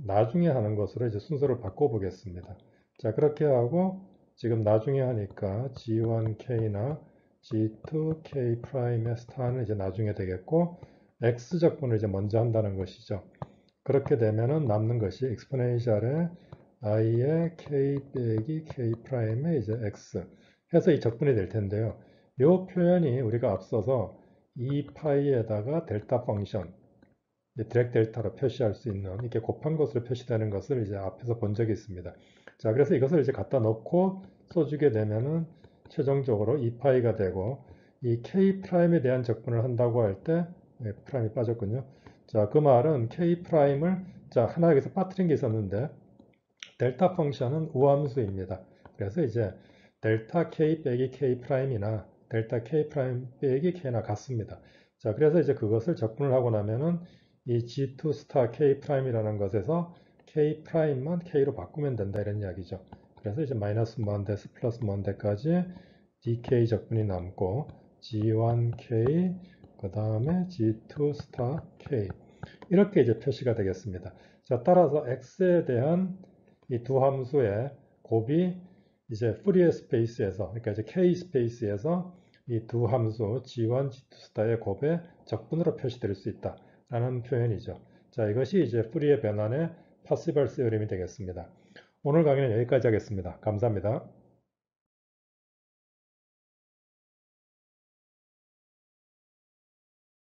나중에 하는 것으로 이제 순서를 바꿔보겠습니다. 자, 그렇게 하고 지금 나중에 하니까 g1k나 g2k 프라임의 스타는 이제 나중에 되겠고 x 적분을 이제 먼저 한다는 것이죠. 그렇게 되면은 남는 것이 익스포넨셜의 i의 k 빼기 k 프라임의 이제 x 해서 이 적분이 될 텐데요. 이 표현이 우리가 앞서서 2파이에다가 델타 펑션 디렉 델타로 표시할 수 있는 이렇게 곱한 것으로 표시되는 것을 이제 앞에서 본 적이 있습니다. 자, 그래서 이것을 이제 갖다 넣고 써주게 되면은 최종적으로 2파이가 되고 이 k 프라임에 대한 적분을 한다고 할 때 프라임이 빠졌군요. 자, 그 말은 k 프라임을 자 하나 여기서 빠뜨린 게 있었는데 델타 펑션은 우함수입니다. 그래서 이제 델타 k 빼기 k 프라임이나 델타 k 프라임 빼기 k나 같습니다. 자, 그래서 이제 그것을 적분을 하고 나면은 이 G2 스타 K 프라임이라는 것에서 K 프라임만 K로 바꾸면 된다 이런 이야기죠. 그래서 이제 마이너스 무한대에서 플러스 무한대까지 DK 적분이 남고 G1K 그 다음에 G2 스타 K 이렇게 이제 표시가 되겠습니다. 자, 따라서 X에 대한 이 두 함수의 곱이 이제 푸리에 스페이스에서 그러니까 이제 K 스페이스에서 이 두 함수 G1, G2 스타의 곱의 적분으로 표시될 수 있다. 라는 표현이죠. 자, 이것이 이제 푸리에 변환의 파시벌 시오렘이 되겠습니다. 오늘 강의는 여기까지 하겠습니다. 감사합니다.